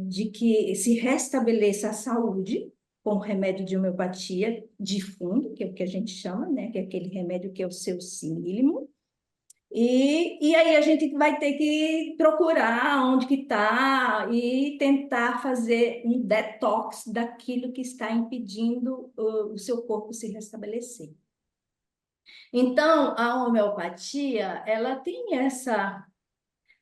de que se restabeleça a saúde com remédio de homeopatia de fundo, que é o que a gente chama, né? Que é aquele remédio que é o seu mínimo. E aí a gente vai ter que procurar onde que está e tentar fazer um detox daquilo que está impedindo o seu corpo se restabelecer. Então, a homeopatia, ela tem essa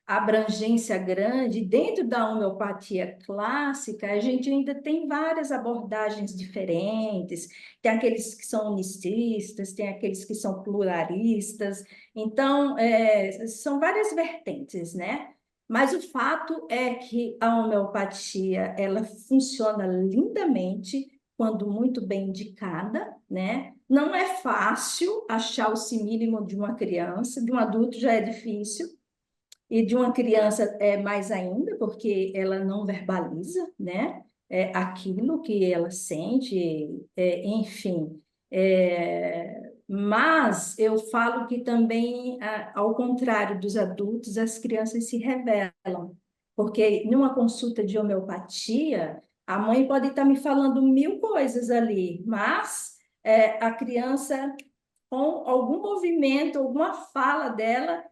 abrangência grande. Dentro da homeopatia clássica, a gente ainda tem várias abordagens diferentes. Tem aqueles que são unicistas, tem aqueles que são pluralistas. Então, são várias vertentes, né? Mas o fato é que a homeopatia, ela funciona lindamente quando muito bem indicada, né? Não é fácil achar o simílimo de uma criança, de um adulto já é difícil, e de uma criança é mais ainda, porque ela não verbaliza, né? Aquilo que ela sente, enfim. Mas eu falo que também, ao contrário dos adultos, as crianças se revelam, porque numa consulta de homeopatia, a mãe pode estar me falando 1000 coisas ali, mas a criança, com algum movimento, alguma fala dela,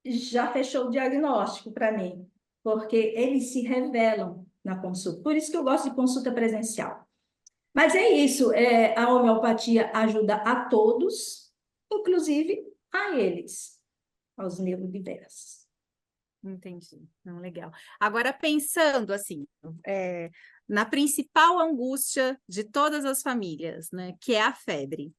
já fechou o diagnóstico para mim, porque eles se revelam na consulta. Por isso que eu gosto de consulta presencial. Mas é isso, a homeopatia ajuda a todos, inclusive a eles, aos neurodiversos. Entendi, não, legal. Agora, pensando assim, na principal angústia de todas as famílias, né, que é a febre,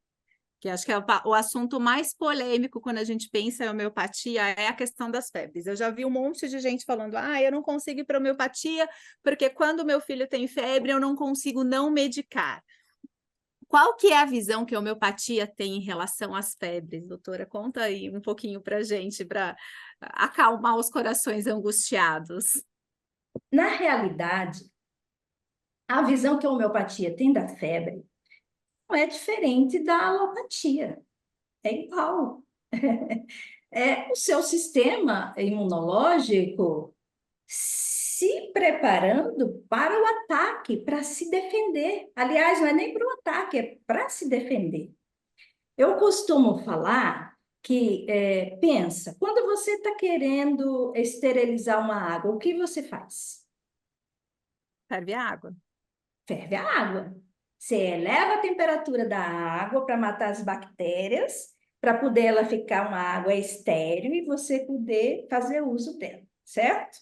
que acho que é o assunto mais polêmico quando a gente pensa em homeopatia, é a questão das febres. Eu já vi um monte de gente falando, eu não consigo ir para homeopatia, porque quando meu filho tem febre, eu não consigo não medicar. Qual que é a visão que a homeopatia tem em relação às febres, doutora? Conta aí um pouquinho para a gente, para acalmar os corações angustiados. Na realidade, a visão que a homeopatia tem da febre não é diferente da alopatia, é igual. O seu sistema imunológico se preparando para o ataque, para se defender. Aliás, não é nem para o ataque, é para se defender. Eu costumo falar que, pensa, quando você está querendo esterilizar uma água, o que você faz? Ferve a água. Ferve a água. Você eleva a temperatura da água para matar as bactérias, para poder ela ficar uma água estéril e você poder fazer uso dela, certo?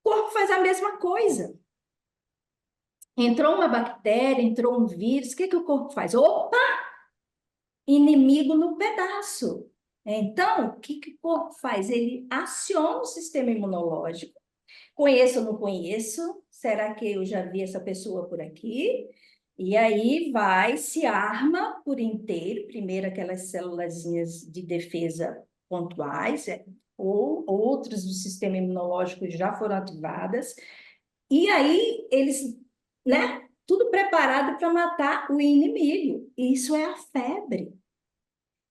O corpo faz a mesma coisa. Entrou uma bactéria, entrou um vírus, o que o corpo faz? Opa! Inimigo no pedaço. Então, o que o corpo faz? Ele aciona o sistema imunológico. Conheço ou não conheço? Será que eu já vi essa pessoa por aqui? E aí vai, se arma por inteiro, primeiro aquelas célulazinhas de defesa pontuais, ou outras do sistema imunológico já foram ativadas, e aí eles, né, tudo preparado para matar o inimigo. Isso é a febre.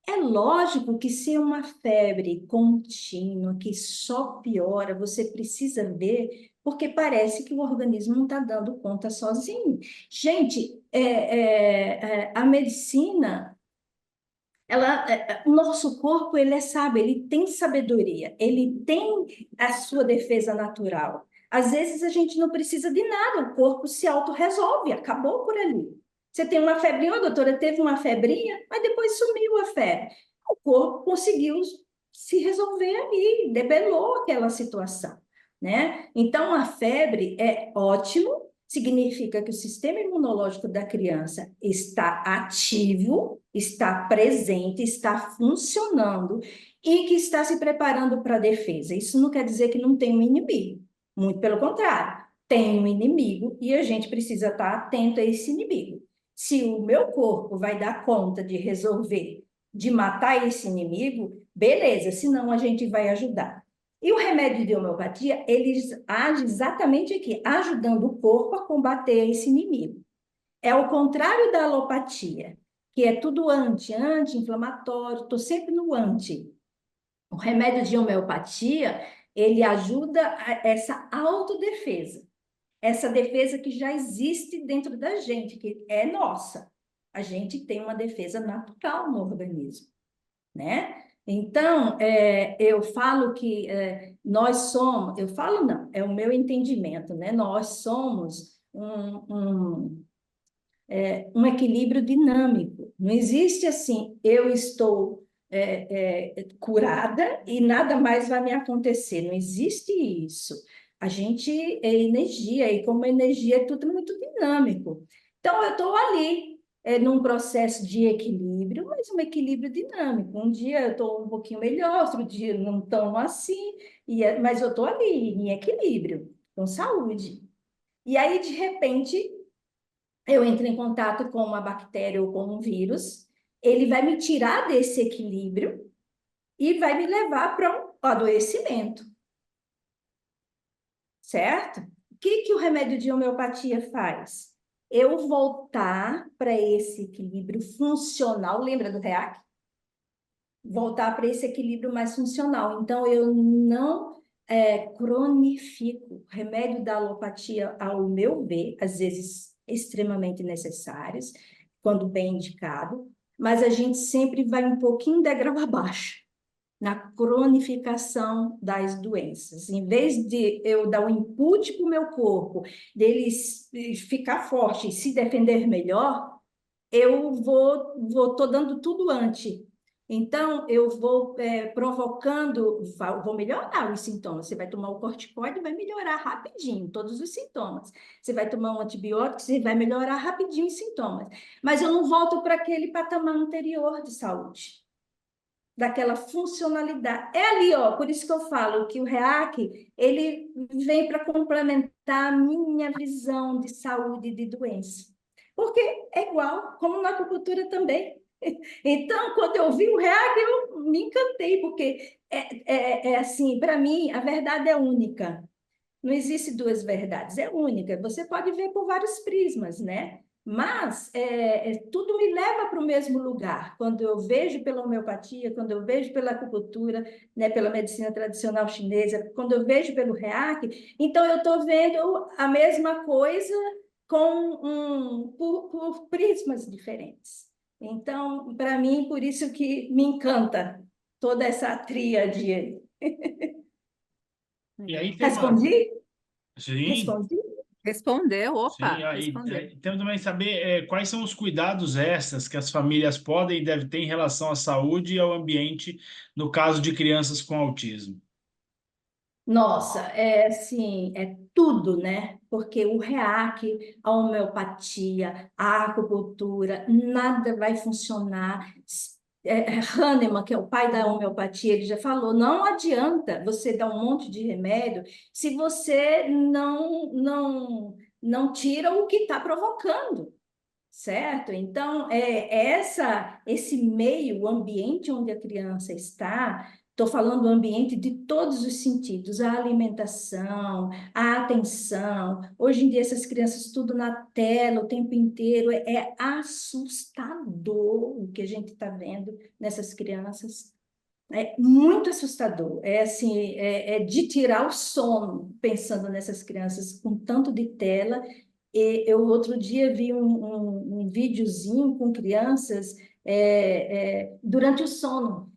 É lógico que se é uma febre contínua, que só piora, você precisa ver, porque parece que o organismo não está dando conta sozinho. Gente, a medicina, o nosso corpo, ele é sábio, ele tem sabedoria, ele tem a sua defesa natural. Às vezes a gente não precisa de nada, o corpo se autorresolve, acabou por ali. Você tem uma febrinha, doutora, teve uma febrinha, mas depois sumiu a febre. O corpo conseguiu se resolver ali, debelou aquela situação, né? Então, a febre é ótimo, significa que o sistema imunológico da criança está ativo, está presente, está funcionando e que está se preparando para a defesa. Isso não quer dizer que não tem um inimigo, muito pelo contrário, tem um inimigo e a gente precisa estar atento a esse inimigo. Se o meu corpo vai dar conta de resolver, de matar esse inimigo, beleza, senão a gente vai ajudar. E o remédio de homeopatia, ele age exatamente aqui, ajudando o corpo a combater esse inimigo. É o contrário da alopatia, que é tudo anti-inflamatório, estou sempre no anti. O remédio de homeopatia, ele ajuda essa autodefesa, essa defesa que já existe dentro da gente, que é nossa. A gente tem uma defesa natural no organismo, né? Então, eu falo que nós somos, eu falo não, é o meu entendimento, né? Nós somos um equilíbrio dinâmico. Não existe assim, eu estou curada e nada mais vai me acontecer. Não existe isso. A gente é energia, e como energia é tudo muito dinâmico. Então, eu estou ali, num processo de equilíbrio, mas um equilíbrio dinâmico. Um dia eu estou um pouquinho melhor, outro dia não tão assim, mas eu estou ali, em equilíbrio, com saúde. E aí, de repente, eu entro em contato com uma bactéria ou com um vírus, ele vai me tirar desse equilíbrio e vai me levar para um adoecimento, certo? O que o remédio de homeopatia faz? Eu voltar para esse equilíbrio funcional, lembra do REAC? Voltar para esse equilíbrio mais funcional. Então, eu não cronifico. O remédio da alopatia, ao meu ver, às vezes extremamente necessários, quando bem indicado, mas a gente sempre vai um pouquinho degrau abaixo na cronificação das doenças. Em vez de eu dar um input para o meu corpo, dele ficar forte e se defender melhor, eu tô dando tudo antes. Então, eu vou provocando, vou melhorar os sintomas. Você vai tomar o corticoide e vai melhorar rapidinho todos os sintomas. Você vai tomar um antibiótico, você vai melhorar rapidinho os sintomas. Mas eu não volto para aquele patamar anterior de saúde, daquela funcionalidade. É ali, ó, por isso que eu falo que o REAC, ele vem para complementar a minha visão de saúde e de doença. Porque é igual, como na acupuntura também. Então, quando eu vi o REAC, eu me encantei, porque é assim, para mim, a verdade é única. Não existe duas verdades, é única. Você pode ver por vários prismas, né? Mas tudo me leva para o mesmo lugar. Quando eu vejo pela homeopatia, quando eu vejo pela acupuntura, né, pela medicina tradicional chinesa, quando eu vejo pelo REAC, então eu estou vendo a mesma coisa por prismas diferentes. Então, para mim, por isso que me encanta toda essa tríade aí. E aí tem uma. Respondi? Sim, Respondi? Respondeu, sim. opa, Aí respondeu. temos também saber quais são os cuidados extras que as famílias podem e devem ter em relação à saúde e ao ambiente no caso de crianças com autismo. Nossa, é assim, é tudo, né? Porque o REAC, a homeopatia, a acupuntura, nada vai funcionar. Hahnemann, que é o pai da homeopatia, ele já falou, não adianta você dar um monte de remédio se você não tira o que está provocando, certo? Então, esse meio, o ambiente onde a criança está, estou falando do ambiente de todos os sentidos, a alimentação, a atenção. Hoje em dia, essas crianças tudo na tela o tempo inteiro, é assustador o que a gente está vendo nessas crianças. É muito assustador, é assim, é de tirar o sono pensando nessas crianças com tanto de tela. E eu outro dia vi um videozinho com crianças durante o sono,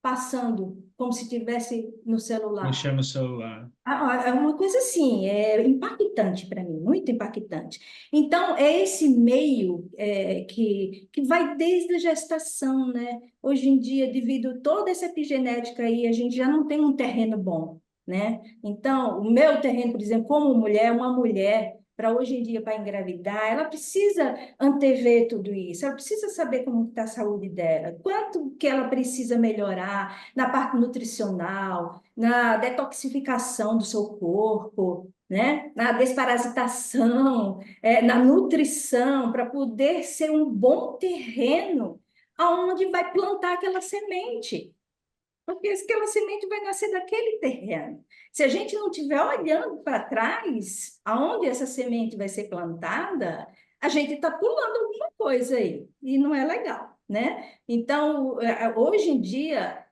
passando como se estivesse no celular. Mexer no celular. É uma coisa assim, é impactante para mim, muito impactante. Então, é esse meio que vai desde a gestação, né? Hoje em dia, devido a toda essa epigenética aí, a gente já não tem um terreno bom, né? Então, o meu terreno, por exemplo, como mulher, uma mulher para hoje em dia, para engravidar, ela precisa antever tudo isso, ela precisa saber como está a saúde dela, quanto que ela precisa melhorar na parte nutricional, na detoxificação do seu corpo, né? Na desparasitação, na nutrição, para poder ser um bom terreno aonde vai plantar aquela semente. Porque aquela semente vai nascer daquele terreno. Se a gente não estiver olhando para trás, aonde essa semente vai ser plantada, a gente está pulando alguma coisa aí, e não é legal, né? Então, hoje em dia,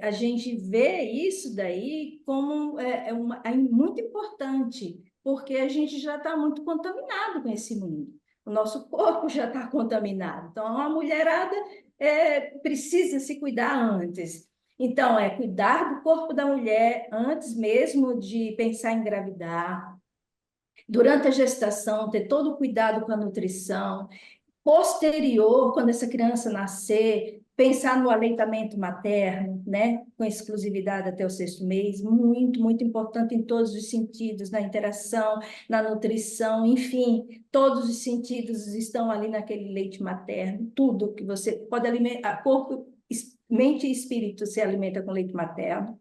a gente vê isso daí como muito importante, porque a gente já está muito contaminado com esse mundo. O nosso corpo já está contaminado. Então, a mulherada precisa se cuidar antes. Então, cuidar do corpo da mulher antes mesmo de pensar em engravidar, durante a gestação, ter todo o cuidado com a nutrição, posterior, quando essa criança nascer, pensar no aleitamento materno, né, com exclusividade até o 6º mês, muito, muito importante em todos os sentidos, na interação, na nutrição, enfim, todos os sentidos estão ali naquele leite materno, tudo que você pode alimentar, corpo, mente e espírito se alimenta com leite materno.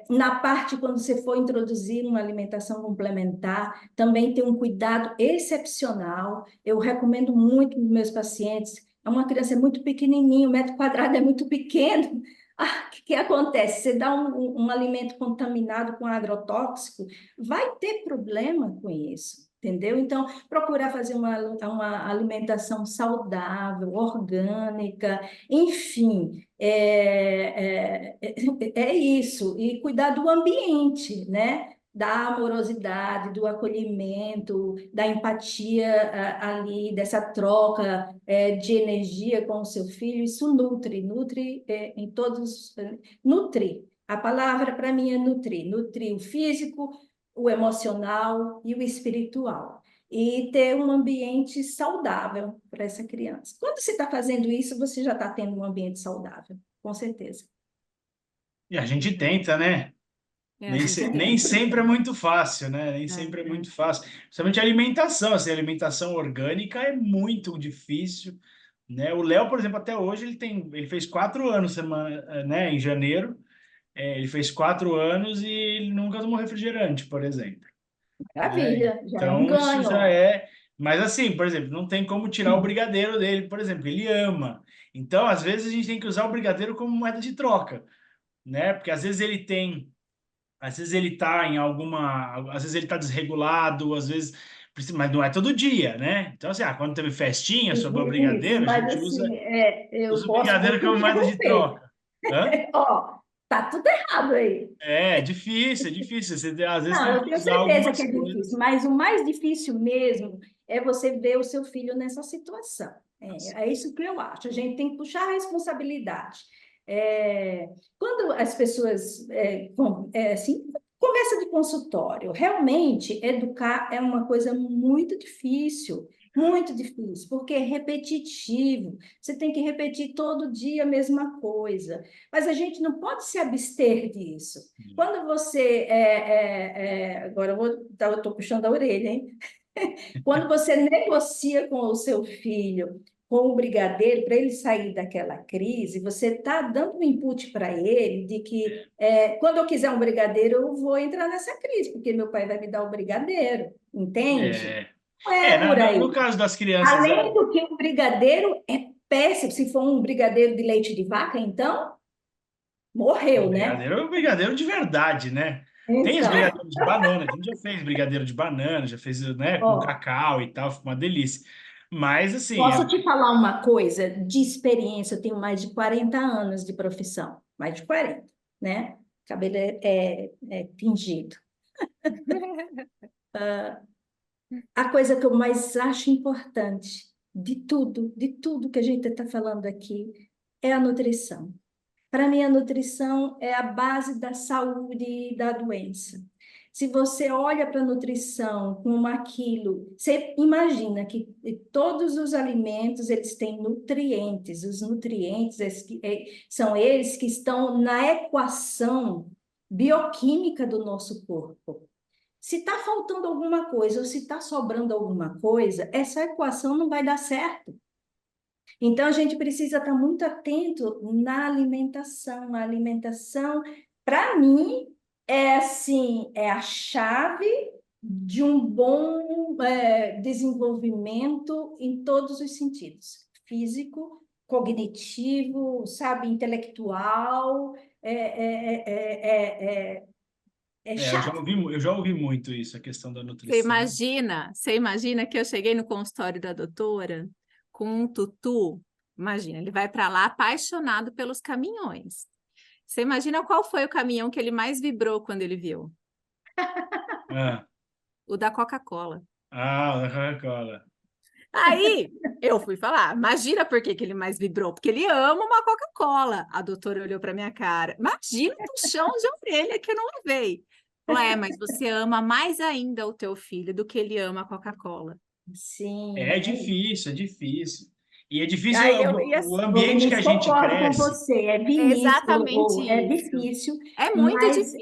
Na parte, quando você for introduzir uma alimentação complementar, também tem um cuidado excepcional. Eu recomendo muito para os meus pacientes. Uma criança é muito pequenininha, o metro quadrado é muito pequeno. O que acontece? Você dá um alimento contaminado com agrotóxico, vai ter problema com isso. Entendeu? Então, procurar fazer uma alimentação saudável, orgânica, enfim, é isso. E cuidar do ambiente, né? Da amorosidade, do acolhimento, da empatia ali, dessa troca de energia com o seu filho. Isso nutre em todos. Nutre. A palavra para mim é nutrir. Nutrir o físico, o emocional e o espiritual. E ter um ambiente saudável para essa criança. Quando você está fazendo isso, você já está tendo um ambiente saudável, com certeza. E a gente tenta, né? A gente Nem tenta. sempre é muito fácil, né? Nem sempre é muito fácil. Principalmente a alimentação, assim, a alimentação orgânica é muito difícil, né? O Léo, por exemplo, até hoje ele fez 4 anos né? Em janeiro, ele fez 4 anos e ele nunca tomou refrigerante, por exemplo. Né? Maravilha, já é um Então isso já ganho. é. Mas assim, por exemplo, não tem como tirar o brigadeiro dele, por exemplo, ele ama. Então, às vezes a gente tem que usar o brigadeiro como moeda de troca, né? Porque às vezes ele tá em às vezes ele tá desregulado, às vezes, mas não é todo dia, né? Então, assim, quando teve festinha, sobrou Isso, brigadeiro, a mas gente assim, eu usa o posso brigadeiro te como moeda de interromper. troca. Hã? Ó, tá tudo errado aí. É difícil, é difícil. Você, às vezes Não, tem eu que tenho usar certeza que algumas é coisas. difícil, mas o mais difícil mesmo é você ver o seu filho nessa situação. É isso que eu acho. A gente tem que puxar a responsabilidade. Quando as pessoas, assim, conversa de consultório, realmente educar é uma coisa muito difícil, porque é repetitivo. Você tem que repetir todo dia a mesma coisa. Mas a gente não pode se abster disso. Quando você agora eu estou puxando a orelha, hein? Quando você negocia com o seu filho, com o brigadeiro, para ele sair daquela crise, você está dando um input para ele de que quando eu quiser um brigadeiro, eu vou entrar nessa crise, porque meu pai vai me dar o brigadeiro, entende? É, Não é por aí. no caso das crianças, Além do que o brigadeiro é péssimo, se for um brigadeiro de leite de vaca, então morreu, né? é o brigadeiro de verdade, né? Tem os Então, brigadeiros de banana, a gente já fez brigadeiro de banana, já fez, né, com ó, cacau e tal, ficou uma delícia. Mas, assim, posso te falar uma coisa de experiência? Eu tenho mais de 40 anos de profissão, mais de 40, né? Cabelo é tingido. A coisa que eu mais acho importante de tudo que a gente está falando aqui, é a nutrição. Para mim, a nutrição é a base da saúde e da doença. Se você olha para a nutrição como aquilo, você imagina que todos os alimentos eles têm nutrientes. Os nutrientes são eles que estão na equação bioquímica do nosso corpo. Se está faltando alguma coisa ou se está sobrando alguma coisa, essa equação não vai dar certo. Então, a gente precisa estar muito atento na alimentação. A alimentação, para mim, é assim, é a chave de um bom desenvolvimento em todos os sentidos. Físico, cognitivo, sabe, intelectual, é chave. Eu já ouvi muito isso, a questão da nutrição. Você imagina que eu cheguei no consultório da doutora com um tutu. Imagina, ele vai para lá apaixonado pelos caminhões. Você imagina qual foi o caminhão que ele mais vibrou quando ele viu? Ah, O da Coca-Cola. da Coca-Cola. Aí eu fui falar, imagina por que que ele mais vibrou, porque ele ama uma Coca-Cola. A doutora olhou para minha cara, imagina o puxão de orelha que eu não levei. Falou, mas você ama mais ainda o teu filho do que ele ama a Coca-Cola. Sim, É difícil, é difícil. E é difícil Aí eu o ia. Ô, ambiente que a Vinícius, gente concordo com cresce. você, é É Vinícius, exatamente é isso. difícil, É muito mas difícil.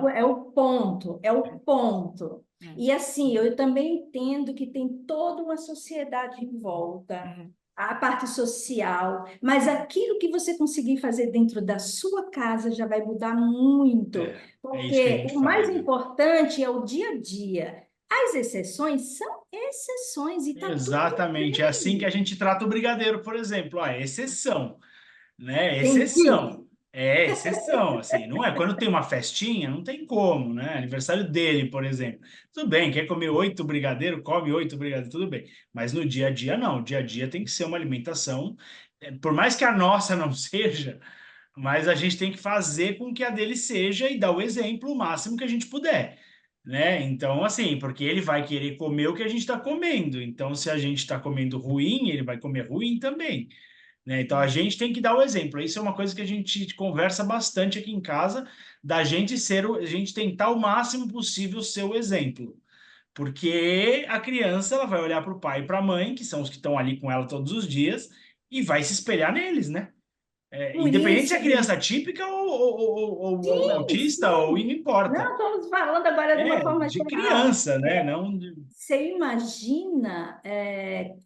é o ponto, é o ponto. É, E assim, eu também entendo que tem toda uma sociedade em volta, é. a parte social, mas aquilo que você conseguir fazer dentro da sua casa já vai mudar muito, É isso que a porque gente o mais faz, né? importante é o dia a dia. As exceções são exceções e está tudo Exatamente. É assim que a bem. gente trata o brigadeiro, por exemplo. É exceção, né? Entendi. Exceção. É exceção, assim, não é? Quando tem uma festinha, não tem como, né? Aniversário dele, por exemplo. Tudo bem, quer comer 8 brigadeiros, come 8 brigadeiros, tudo bem. Mas no dia a dia, não. O dia a dia tem que ser uma alimentação, por mais que a nossa não seja, mas a gente tem que fazer com que a dele seja e dar o exemplo o máximo que a gente puder, né? Então, assim, porque ele vai querer comer o que a gente está comendo. Então, se a gente está comendo ruim, ele vai comer ruim também, né? Então, a gente tem que dar o exemplo. Isso é uma coisa que a gente conversa bastante aqui em casa, da gente ser, a gente tentar o máximo possível ser o exemplo. Porque a criança ela vai olhar para o pai e para a mãe, que são os que estão ali com ela todos os dias, e vai se espelhar neles, né? Por Independente se isso, é criança típica ou sim, autista, ou não sim. importa. Não, estamos falando agora de uma forma De geral. criança, né? Não de... Você imagina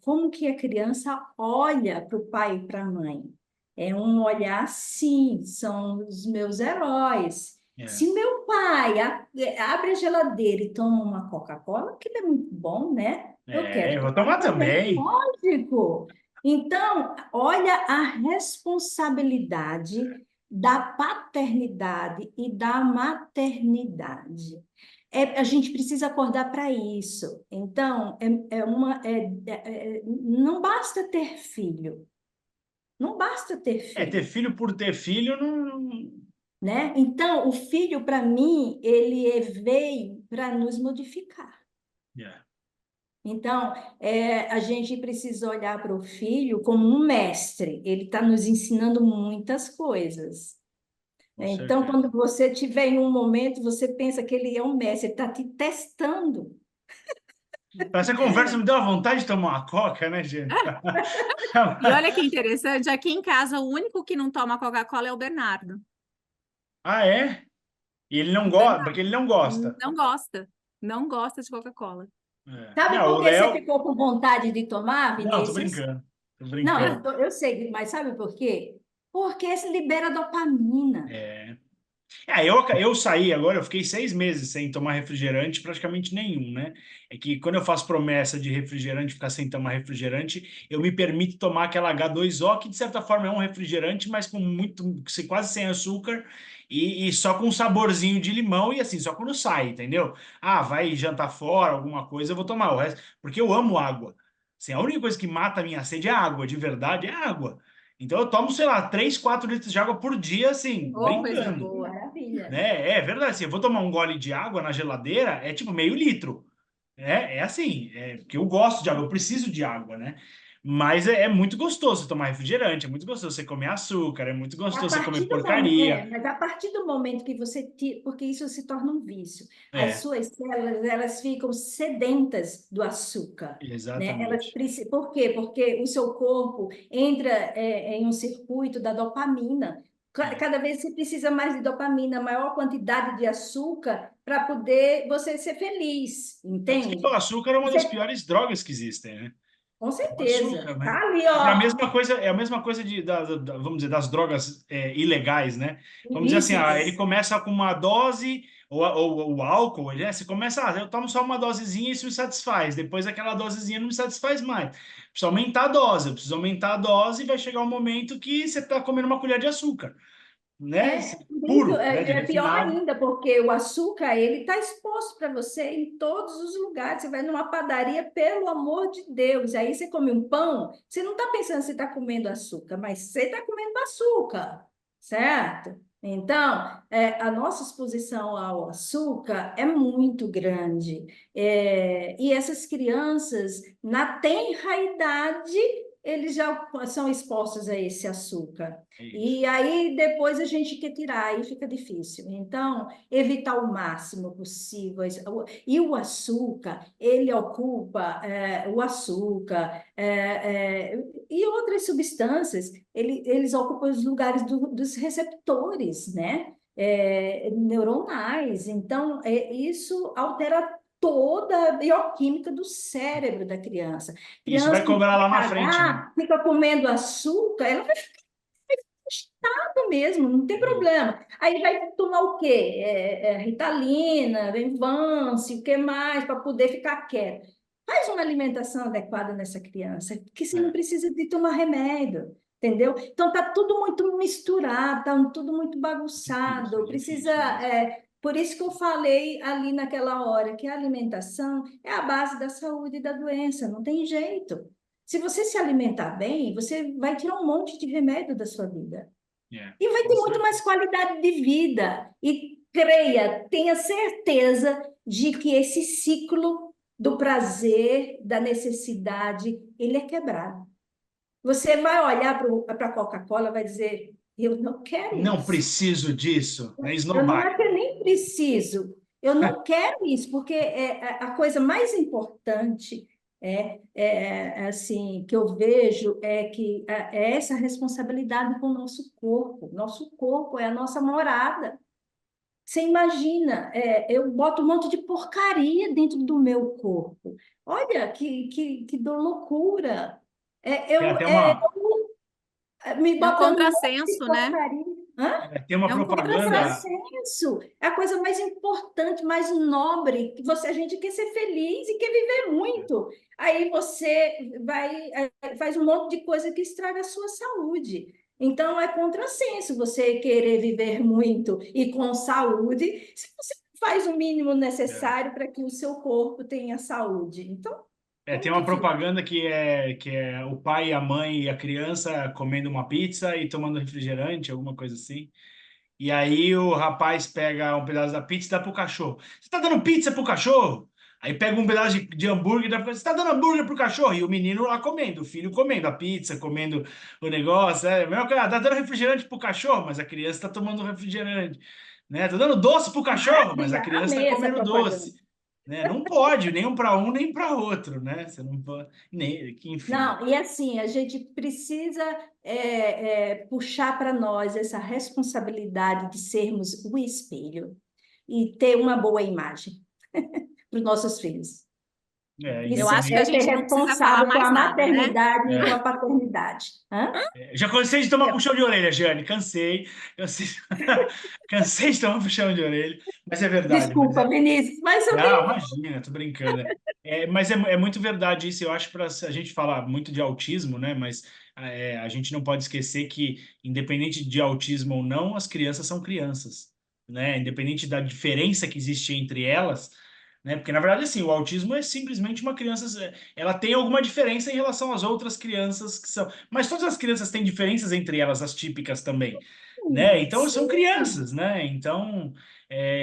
como que a criança olha para o pai e para a mãe? É um olhar, sim, são os meus heróis. É, Se meu pai abre a geladeira e toma uma Coca-Cola, aquilo é muito bom, né? Eu quero eu vou tomar tomar também, também. lógico. Então, olha a responsabilidade da paternidade e da maternidade. A gente precisa acordar para isso. Então, não basta ter filho, não basta ter Ter filho, filho por ter filho, né? Então, o filho, para mim, veio para nos modificar. é, Então, a gente precisa olhar para o filho como um mestre, ele está nos ensinando muitas coisas. com Então, certeza. quando você tiver em um momento, você pensa que ele é um mestre, ele está te testando. Essa conversa me deu a vontade de tomar uma coca, né, gente? E olha que interessante, aqui em casa o único que não toma Coca-Cola é o Bernardo. Ah, é? E ele não O gosta, Bernardo porque ele não gosta. não gosta, não gosta de Coca-Cola. Sabe Não, o por que você Léo. ficou com vontade de tomar, Não, tô Vinícius? brincando. Tô Não, brincando. eu sei, mas sabe por quê? Porque se libera dopamina. É. Eu saí agora, eu fiquei 6 meses sem tomar refrigerante, praticamente nenhum, né? É que quando eu faço promessa de refrigerante, ficar sem tomar refrigerante, eu me permito tomar aquela H2O, que de certa forma é um refrigerante, mas com muito, quase sem açúcar e só com um saborzinho de limão e assim, só quando sai, entendeu? Ah, vai jantar fora, alguma coisa, eu vou tomar o resto, porque eu amo água. Assim, a única coisa que mata a minha sede é água, de verdade, é água. Então eu tomo, sei lá, 3, 4 litros de água por dia, assim, Oh, coisa brincando, Que boa. maravilha. né? É verdade. Assim, eu vou tomar um gole de água na geladeira, é tipo meio litro. É assim, porque eu gosto de água, eu preciso de água, né? Mas é muito gostoso tomar refrigerante, é muito gostoso você comer açúcar, é muito A gostoso você comer partir do momento, porcaria. mas a partir do momento que você tira, porque isso se torna um vício, as É, suas células elas ficam sedentas do açúcar, né? exatamente. Por quê? Porque o seu corpo entra em um circuito da dopamina. Cada vez você precisa mais de dopamina, maior quantidade de açúcar para poder você ser feliz, entende? O açúcar é uma das Você, piores drogas que existem, né? com O açúcar, certeza. Tá né? ali, É a ó, mesma coisa, é a mesma coisa vamos dizer, das drogas ilegais, né? Vamos dizer assim, ele ilícitas. começa com uma dose, ou o álcool, você começa, eu tomo só uma dosezinha e isso me satisfaz. Depois aquela dosezinha não me satisfaz mais. Preciso aumentar a dose, eu preciso aumentar a dose e vai chegar um momento que você está comendo uma colher de açúcar, né? Por isso Puro, né? De é pior refinado. ainda, porque o açúcar ele está exposto para você em todos os lugares. Você vai numa padaria, pelo amor de Deus, aí você come um pão, você não está pensando se está comendo açúcar, mas você está comendo açúcar, certo? Então, a nossa exposição ao açúcar é muito grande. E essas crianças, na tenra idade, eles já são expostos a esse açúcar. É isso. E aí depois a gente quer tirar, aí fica difícil. Então, evitar o máximo possível. E o açúcar, ele ocupa o açúcar e outras substâncias, eles ocupam os lugares dos receptores, né? Neuronais. Então, isso altera toda a bioquímica do cérebro da criança. Isso vai Criança que cobrar quer lá na frente, né? pagar, fica comendo açúcar, ela vai ficar mesmo, não tem problema. Aí vai tomar o quê? Ritalina, Venvance, o que mais, para poder ficar quieto. Faz uma alimentação adequada nessa criança, que você não É. precisa de tomar remédio, entendeu? Então tá tudo muito misturado, tá tudo muito bagunçado. Precisa, Difícil mesmo. por isso que eu falei ali naquela hora que a alimentação é a base da saúde e da doença, não tem jeito. Se você se alimentar bem, você vai tirar um monte de remédio da sua vida. E vai Com ter muito certeza. mais qualidade de vida. E creia, tenha certeza de que esse ciclo do prazer, da necessidade, ele é quebrado. Você vai olhar para a Coca-Cola e vai dizer, eu não quero Não isso. preciso disso, né? Eu não é Esnobar. que eu nem preciso, eu não quero isso, porque a coisa mais importante assim que eu vejo é que é essa responsabilidade com o nosso corpo. Nosso corpo é a nossa morada. Você imagina, eu boto um monte de porcaria dentro do meu corpo. Olha que loucura! Tem até Me É um botando um monte de contrassenso, né? porcaria. Hã? tem uma É um propaganda. contrassenso. Contrassenso é a coisa mais importante, mais nobre, que a gente quer ser feliz e quer viver muito. Aí você faz um monte de coisa que estraga a sua saúde. Então é contrassenso você querer viver muito e com saúde, se você faz o mínimo necessário para que o seu corpo tenha saúde. Então, Tem como uma que fica? propaganda que é o pai, a mãe e a criança comendo uma pizza e tomando refrigerante, alguma coisa assim. E aí o rapaz pega um pedaço da pizza e dá pro cachorro. Você tá dando pizza pro cachorro? Aí pega um pedaço de hambúrguer e dá pro cachorro. Você tá dando hambúrguer pro cachorro? E o menino lá comendo, o filho comendo a pizza, comendo o negócio. Mesmo, tá dando refrigerante pro cachorro, mas a criança tá tomando refrigerante. Né? Tá dando doce pro cachorro, mas a criança tá Amei essa comendo propaganda. doce. Né? Não pode, nem um para um, nem para outro, né? Você não pode, nem, enfim. Não, e assim, a gente precisa puxar para nós essa responsabilidade de sermos o espelho e ter uma boa imagem para os nossos filhos. Eu acho que a Independente. É ser gente não precisa falar responsável com mais a nada, né? maternidade e com É. a paternidade. Hã? Já cansei de tomar puxão de orelha, Jane. Cansei. Cansei, cansei de tomar puxão de orelha. Mas é verdade. Desculpa, Vinícius, mas eu Não, tenho. imagina, tô brincando. Mas é muito verdade isso. Eu acho para a gente falar muito de autismo, né? Mas a gente não pode esquecer que, independente de autismo ou não, as crianças são crianças, né? Independente da diferença que existe entre elas, né? Porque, na verdade, assim, o autismo é simplesmente uma criança. Ela tem alguma diferença em relação às outras crianças que são. Mas todas as crianças têm diferenças entre elas, as típicas também, né? Então, são Sim. crianças, né? Então.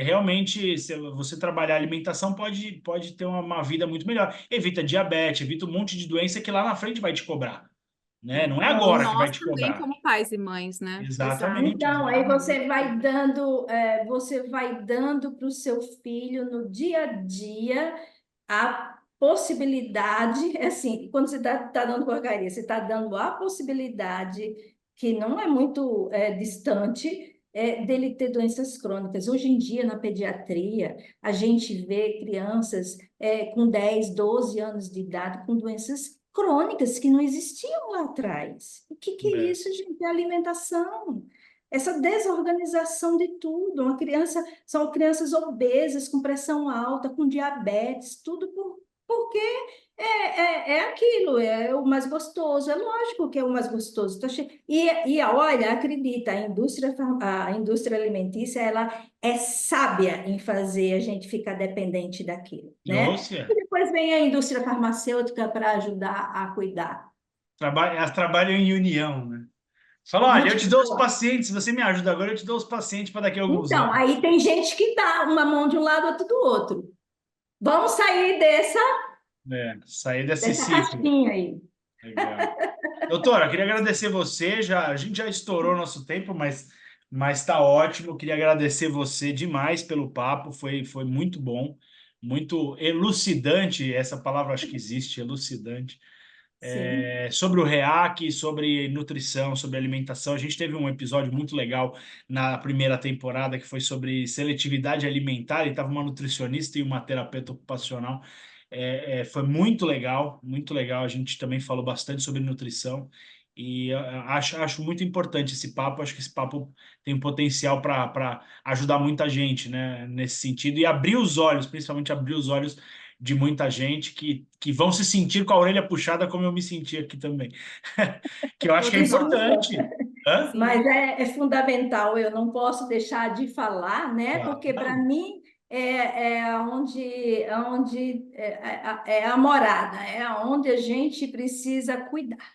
Realmente, se você trabalhar a alimentação, pode ter uma vida muito melhor. Evita diabetes, evita um monte de doença que lá na frente vai te cobrar, né? Não é E agora que vai nós te também, cobrar. como pais e mães, né? Exato. Exatamente, Então, aí exatamente. você vai dando para o seu filho no dia a dia a possibilidade, assim, quando você está dando porcaria, você está dando a possibilidade que não é muito distante dele ter doenças crônicas. Hoje em dia, na pediatria, a gente vê crianças com 10, 12 anos de idade com doenças crônicas que não existiam lá atrás. O que é isso, gente? É alimentação. Essa desorganização de tudo. São crianças obesas, com pressão alta, com diabetes, tudo porque é aquilo, é o mais gostoso. É lógico que é o mais gostoso. Olha, acredita, a indústria alimentícia, ela é sábia em fazer a gente ficar dependente daquilo, né? E depois vem a indústria farmacêutica para ajudar a cuidar. Elas trabalham em união, né? Fala, olha, eu te dou os pacientes, se você me ajuda agora, eu te dou os pacientes para daqui a alguns anos. Então, aí tem gente que dá uma mão de um lado, outra do outro. Vamos sair sair desse dessa ciclo. casquinha aí. Legal. Doutora, queria agradecer você, a gente já estourou nosso tempo, mas está ótimo. Queria agradecer você demais pelo papo, foi muito bom, muito elucidante, essa palavra acho que existe, elucidante. Sobre o REAC, sobre nutrição, sobre alimentação. A gente teve um episódio muito legal na primeira temporada que foi sobre seletividade alimentar, e estava uma nutricionista e uma terapeuta ocupacional. Foi muito legal, muito legal. A gente também falou bastante sobre nutrição e acho muito importante esse papo. Acho que esse papo tem um potencial para ajudar muita gente, né, nesse sentido, e abrir os olhos, principalmente abrir os olhos de muita gente que vão se sentir com a orelha puxada como eu me senti aqui também. Que eu acho que é importante. Mas é fundamental, eu não posso deixar de falar, né? Claro. Porque para mim é a morada, é onde a gente precisa cuidar.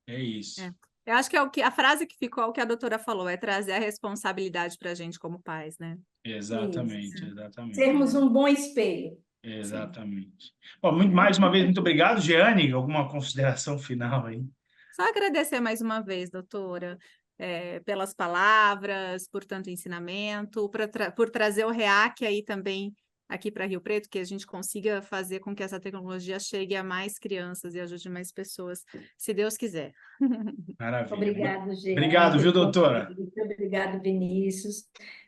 É isso. Eu acho que a frase que ficou, o que a doutora falou, é trazer a responsabilidade para a gente como pais, né? Exatamente, exatamente. Sermos um bom espelho. Exatamente. Bom, mais uma vez, muito obrigado, Jeane. Alguma consideração final aí? Só agradecer mais uma vez, doutora, pelas palavras, por tanto ensinamento, por trazer o REAC aí também aqui para Rio Preto, que a gente consiga fazer com que essa tecnologia chegue a mais crianças e ajude mais pessoas, se Deus quiser. Maravilha. Obrigado, Jeane. Obrigado, viu, doutora? Obrigado, Vinícius,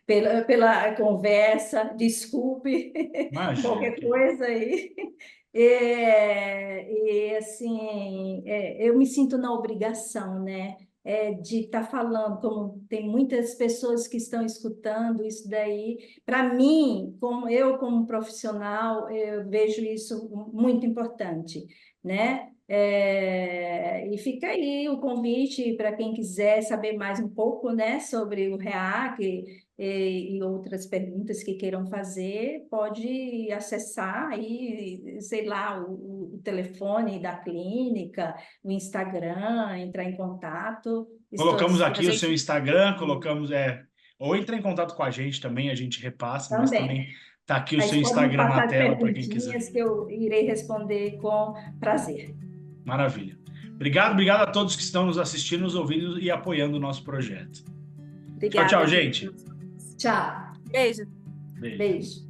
pela conversa. Desculpe qualquer coisa aí. Assim, eu me sinto na obrigação, né, de estar falando, como tem muitas pessoas que estão escutando isso daí. Para mim, como profissional, eu vejo isso muito importante, né? E fica aí o convite para quem quiser saber mais um pouco, né, sobre o REAC e outras perguntas que queiram fazer, pode acessar aí, sei lá, o telefone da clínica, o Instagram, entrar em contato. Colocamos aqui o seu Instagram, ou entra em contato com a gente também, a gente repassa, mas também está aqui o seu Instagram na tela para quem quiser. Que eu irei responder com prazer. Maravilha. Obrigado a todos que estão nos assistindo, nos ouvindo e apoiando o nosso projeto. Obrigada, tchau, gente. Tchau. Beijo. Beijo.